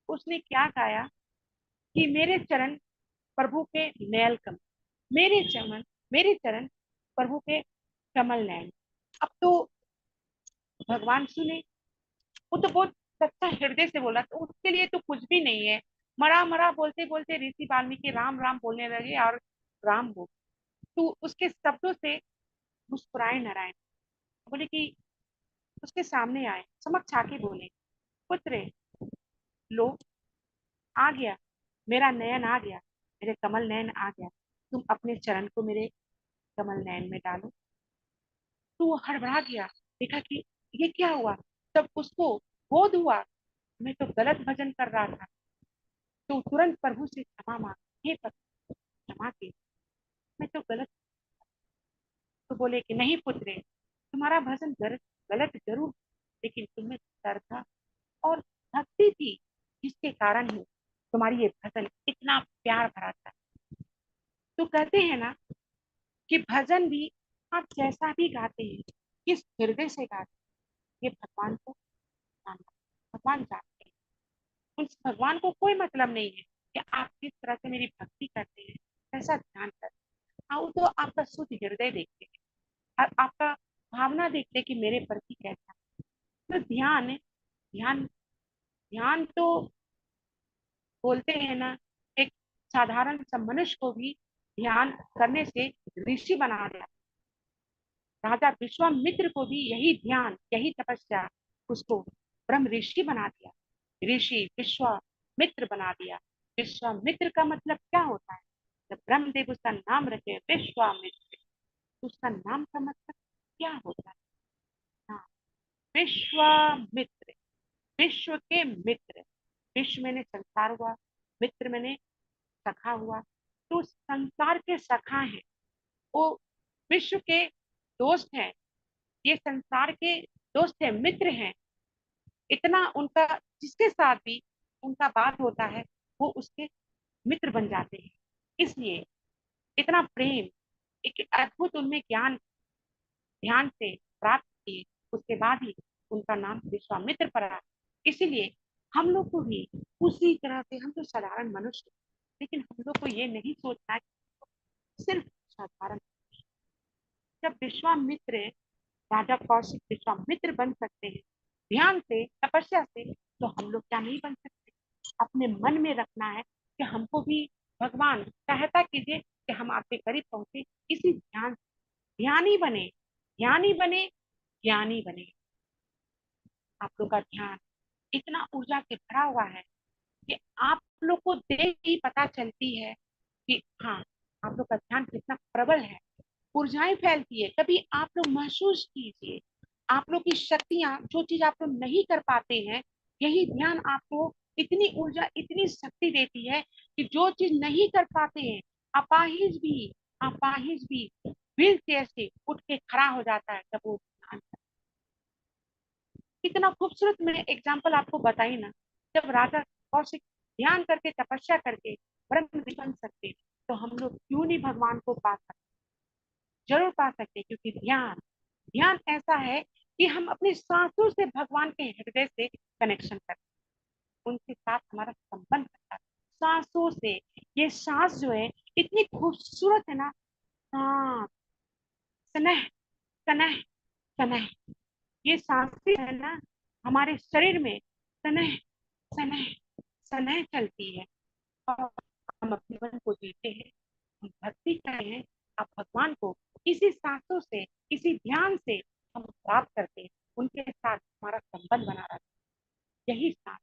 उसने क्या गाया कि मेरे चरण प्रभु के नैल कमल, मेरे चरण प्रभु के कमल नैन। अब तो भगवान सुने, वो तो बहुत सच्चा हृदय से बोला, तो उसके लिए तो कुछ भी नहीं है। मरा मरा बोलते बोलते ऋषि वाल्मीकि राम राम बोलने लगे और राम बोल, तो उसके शब्दों से मुस्कुराए नारायण। बोले कि उसके सामने आए, समक्ष आके बोले, पुत्र लो, आ गया, मेरा नयन आ गया, मेरे कमल नयन आ गया, तुम अपने चरण को मेरे कमल नयन में डालो। तो वो हड़बड़ा गया, देखा कि ये क्या हुआ। तब उसको बोध हुआ मैं तो गलत भजन कर रहा था। तो तुरंत प्रभु से क्षमा मांग, हे प्रभु क्षमा के, मैं तो गलत। तो बोले कि नहीं पुत्र, तुम्हारा भजन गलत गलत जरूर, लेकिन तुम्हें श्रद्धा और भक्ति थी, जिसके कारण ही तुम्हारी ये भजन इतना प्यार भरा था। तो कहते हैं ना कि भजन भी आप जैसा भी गाते हैं, किस हृदय से गाते हैं, ये भगवान को जानना, भगवान जानते हैं। उस भगवान को कोई मतलब नहीं है कि आप किस तरह से मेरी भक्ति करते हैं, कैसा ध्यान करते हैं। हाँ, वो तो आपका शुद्ध हृदय देखते हैं और आपका भावना देखते हैं कि मेरे प्रति कैसा। तो ध्यान ध्यान ध्यान तो बोलते हैं ना, एक साधारण सा मनुष्य को भी ध्यान करने से ऋषि बना दिया। राजा विश्वामित्र को भी यही ध्यान, यही तपस्या उसको ब्रह्म ऋषि बना दिया। ऋषि विश्वामित्र बना दिया। विश्वामित्र का मतलब क्या होता है? जब ब्रह्मदेव उसका नाम रखे विश्वामित्र, तो उसका नाम का मतलब क्या होता है? हाँ, विश्वामित्र, विश्व के मित्र। विश्व मैंने संसार हुआ, मित्र मैंने सखा हुआ। तो संसार के सखा हैं वो, विश्व के दोस्त हैं, ये संसार के दोस्त हैं, मित्र हैं। इतना उनका, जिसके साथ भी उनका बात होता है वो उसके मित्र बन जाते हैं। इसलिए इतना प्रेम, एक अद्भुत उनमें ज्ञान ध्यान से प्राप्त किए, उसके बाद ही उनका नाम विश्वामित्र पड़ा। इसीलिए हम लोग को भी उसी तरह से, हम तो साधारण मनुष्य, लेकिन हम लोग को ये नहीं सोचना है सिर्फ साधारण। जब विश्वामित्र, राजा कौशिक विश्वामित्र बन सकते हैं ध्यान से, तपस्या से, तो हम लोग क्या नहीं बन सकते? अपने मन में रखना है कि हमको भी भगवान सहायता कीजिए कि हम आपके करीब पहुंचे इसी ध्यान। ध्यानी बने, ज्ञानी बने, ज्ञानी बने। आप लोग का ध्यान इतना ऊर्जा से भरा हुआ है कि आप लोग को देख ही पता चलती है कि हाँ, आप लोग का ध्यान कितना प्रबल है। ऊर्जाएं फैलती है। कभी आप लोग महसूस कीजिए, आप लोग की शक्तियां, जो चीज आप लोग नहीं कर पाते हैं, यही ध्यान आपको इतनी ऊर्जा, इतनी शक्ति देती है कि जो चीज नहीं कर पाते हैं, अपाहिज भी, अपाहिज भी व्हील चेयर से उठ के खड़ा हो जाता है जब वो ध्यान। कितना खूबसूरत मैंने एग्जाम्पल आपको बताई ना। जब राजा कौशिक ध्यान करके, तपस्या करके ब्रह्म बन सकते, तो हम लोग क्यों नहीं भगवान को पा सकते? जरूर पा सकते, क्योंकि ध्यान, ध्यान ऐसा है कि हम अपनी सांसों से भगवान के हृदय से कनेक्शन करते हैं, उनके साथ हमारा संबंध होता है सांसों से। ये सांस जो है इतनी खूबसूरत है ना, सांस, स्नेह, स्नेह, स्नेह, ये सांसें है ना, हमारे शरीर में स्नेह, स्नेह, स्नेह चलती है। और हम अपने जीवन को जीते हैं, हम भक्ति करते हैं, आप भगवान को इसी सांसों से, इसी ध्यान से हम प्राप्त करते हैं, उनके साथ हमारा संबंध बना रहता है। यही सांस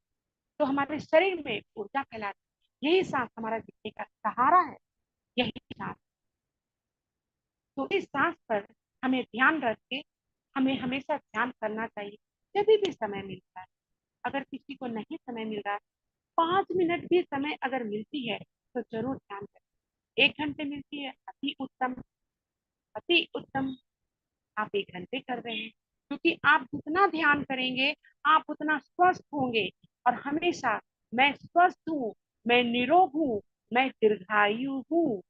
तो हमारे शरीर में ऊर्जा फैलाती है, यही सांस हमारा जीने का सहारा है, यही सांस। तो इस सांस पर हमें ध्यान रख के, हमें हमेशा ध्यान करना चाहिए जब भी समय मिलता है। अगर किसी को नहीं समय मिल रहा, 5 मिनट भी समय अगर मिलती है तो जरूर ध्यान करें। 1 घंटे मिलती है, अति उत्तम, अति उत्तम। आप 1 घंटे कर रहे हैं, क्योंकि आप जितना ध्यान करेंगे आप उतना स्वस्थ होंगे। और हमेशा मैं स्वस्थ हूँ, मैं निरोग हूँ, मैं दीर्घायु हूँ,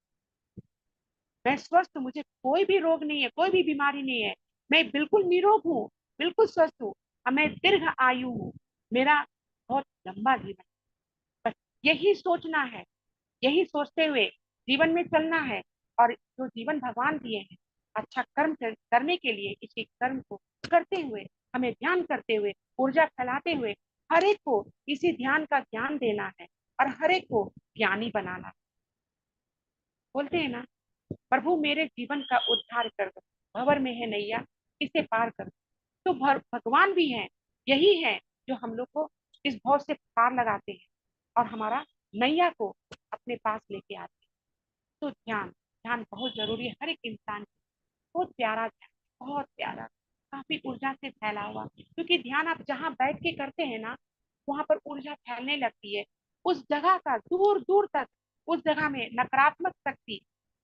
मैं स्वस्थ हूँ, मुझे कोई भी रोग नहीं है, कोई भी बीमारी नहीं है, मैं बिल्कुल निरोग हूँ, बिल्कुल स्वस्थ हूँ, और मैं दीर्घ आयु हूँ, मेरा बहुत लंबा जीवन। बस यही सोचना है, यही सोचते हुए जीवन में चलना है। और जो जीवन भगवान दिए हैं अच्छा कर्म करने के लिए, इसी कर्म को करते हुए, हमें ध्यान करते हुए, ऊर्जा फैलाते हुए, हर एक को इसी ध्यान का ज्ञान देना है और हर एक को ज्ञानी बनाना है। बोलते हैं ना, प्रभु मेरे जीवन का उद्धार कर दो, भंवर में है नैया इसे पार कर दो। तो भगवान भी है, यही है जो हम लोग को इस भाव से पार लगाते हैं और हमारा नैया को अपने पास लेके आते हैं। तो ध्यान, ध्यान बहुत जरूरी है हर एक इंसान के। बहुत प्यारा ध्यान, बहुत प्यारा, काफी ऊर्जा से फैला हुआ, क्योंकि ध्यान आप जहाँ बैठ के करते हैं ना, वहां पर ऊर्जा फैलने लगती है। उस जगह का दूर दूर तक, उस जगह में नकारात्मक शक्ति,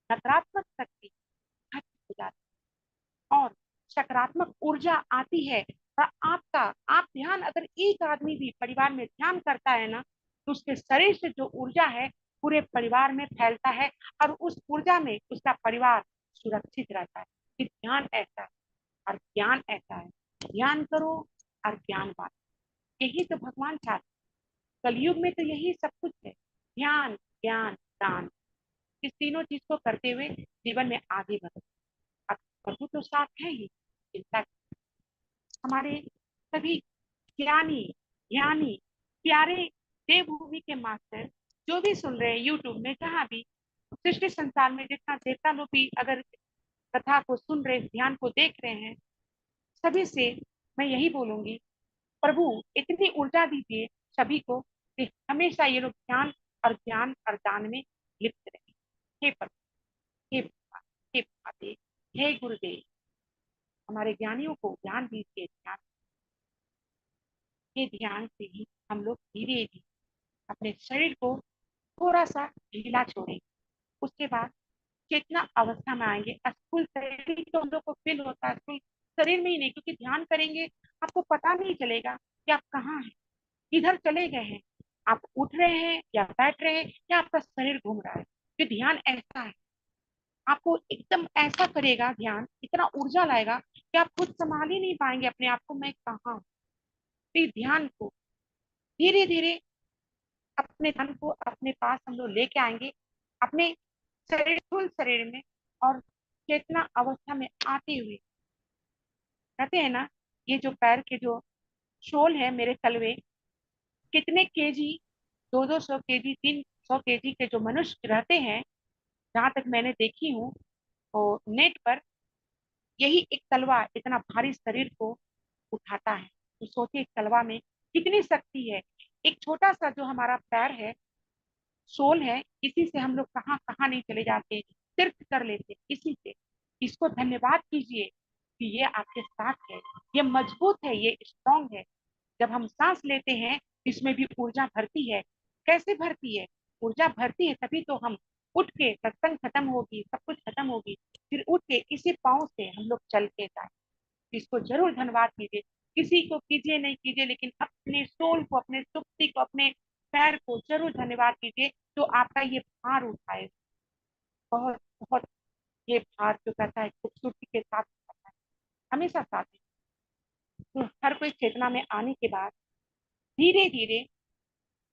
नकारात्मक शक्ति खत्म हो जाती है और सकारात्मक ऊर्जा आती है। और आपका, आप ध्यान, अगर एक आदमी भी परिवार में ध्यान करता है ना, तो उसके शरीर से जो ऊर्जा है पूरे परिवार में फैलता है और उस ऊर्जा में उसका परिवार सुरक्षित रहता है। कि ध्यान ऐसा है और ज्ञान ऐसा है, ध्यान करो और ज्ञान बांटो, यही तो भगवान चाहते। कलयुग में तो यही सब कुछ है, ध्यान, ज्ञान, दान, इस तीनों चीज को करते हुए जीवन में आगे बढ़ो। अब प्रभु तो साथ है ही, चिंता। हमारे सभी ज्ञानी, ज्ञानी प्यारे देवभूमि के मास्टर जो भी सुन रहे हैं यूट्यूब में, जहाँ भी, सृष्टि संसार में जितना देवता लोग भी अगर कथा को सुन रहे, ध्यान को देख रहे हैं, सभी से मैं यही बोलूंगी, प्रभु इतनी ऊर्जा दीजिए सभी को कि हमेशा ये लोग ध्यान और ज्ञान और दान में लिप्त रहे। हे प्रभु, हे भगवान, हे महादेव, हे गुरुदेव, हमारे ज्ञानियों को ज्ञान दीजिए। ध्यान के ध्यान से ही हम लोग धीरे धीरे अपने शरीर को थोड़ा सा ढीला छोड़ेंगे। उसके बाद चेतना अवस्था में आएंगे। स्थूल शरीर तो हम लोग को फील होता है, स्थूल शरीर में ही नहीं, क्योंकि ध्यान करेंगे आपको पता नहीं चलेगा कि आप कहाँ हैं, किधर चले गए हैं, आप उठ रहे हैं या बैठ रहे हैं या आपका शरीर घूम रहा है। तो ध्यान ऐसा है, आपको एकदम ऐसा करेगा, ध्यान इतना ऊर्जा लाएगा कि आप खुद संभाल ही नहीं पाएंगे अपने आप को, मैं कहाँ हूँ। तो ध्यान को धीरे धीरे अपने ध्यान को अपने पास हम लोग लेके आएंगे, अपने शरीर, स्थूल शरीर में, और चेतना अवस्था में आते हुए कहते हैं ना, ये जो पैर के जो शोल है मेरे तलवे, कितने केजी, 200-200 केजी, 300 केजी के जो मनुष्य रहते हैं, जहां तक मैंने देखी हूँ, तो नेट पर यही एक तलवा इतना भारी शरीर को उठाता है। तो सोचिए एक तलवा में कितनी शक्ति है। एक छोटा सा जो हमारा पैर है, सोल है, इसी से हम लोग कहाँ कहाँ नहीं चले जाते, तीर्थ कर लेते इसी से। इसको धन्यवाद कीजिए कि ये आपके साथ है, ये मजबूत है, ये स्ट्रांग है। जब हम सांस लेते हैं इसमें भी ऊर्जा भरती है। कैसे भरती है? ऊर्जा भरती है तभी तो हम उठ के, सत्संग खत्म होगी, सब कुछ खत्म होगी, फिर उठ के इसी पाँव से हम लोग चल के जाए। इसको जरूर धन्यवाद कीजिए। किसी को कीजिए नहीं कीजिए, लेकिन अपने सोल को, अपने सुक्ति को, अपने पैर को जरूर धन्यवाद कीजिए, तो आपका ये भार उठाए। बहुत बहुत ये भार जो कहता है खूबसूरती के साथ उठाता है, हमेशा साथ है। तो हर कोई चेतना में आने के बाद धीरे धीरे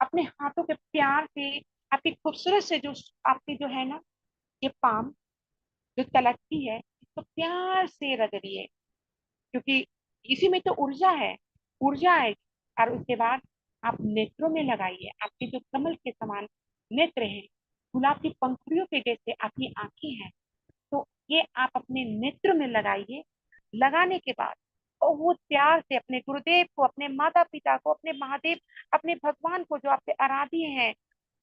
अपने हाथों के प्यार से, आपकी खूबसूरत से जो आपके जो है ना, ये पाम जो तलकती है, इसको प्यार से रगड़िए, क्योंकि इसी में तो ऊर्जा है, ऊर्जा है। और उसके बाद आप नेत्रों में लगाइए, आपके जो कमल के समान नेत्र हैं, गुलाब की पंखुड़ियों के जैसे आपकी आंखें हैं, तो ये आप अपने नेत्र में लगाइए। लगाने के बाद और वो प्यार से अपने गुरुदेव को, अपने माता पिता को, अपने महादेव, अपने भगवान को, जो आपके आराध्य हैं,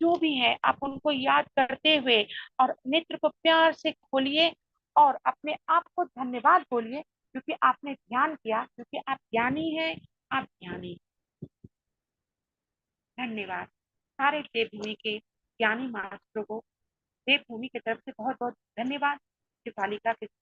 जो भी है, आप उनको याद करते हुए और नेत्र को प्यार से खोलिए और अपने आप को धन्यवाद बोलिए, क्योंकि आपने ध्यान किया, क्योंकि आप ज्ञानी हैं, आप ज्ञानी। धन्यवाद। सारे देवभूमि के ज्ञानी मास्टरों को देवभूमि की तरफ से बहुत बहुत धन्यवाद। शिवालिका के साथ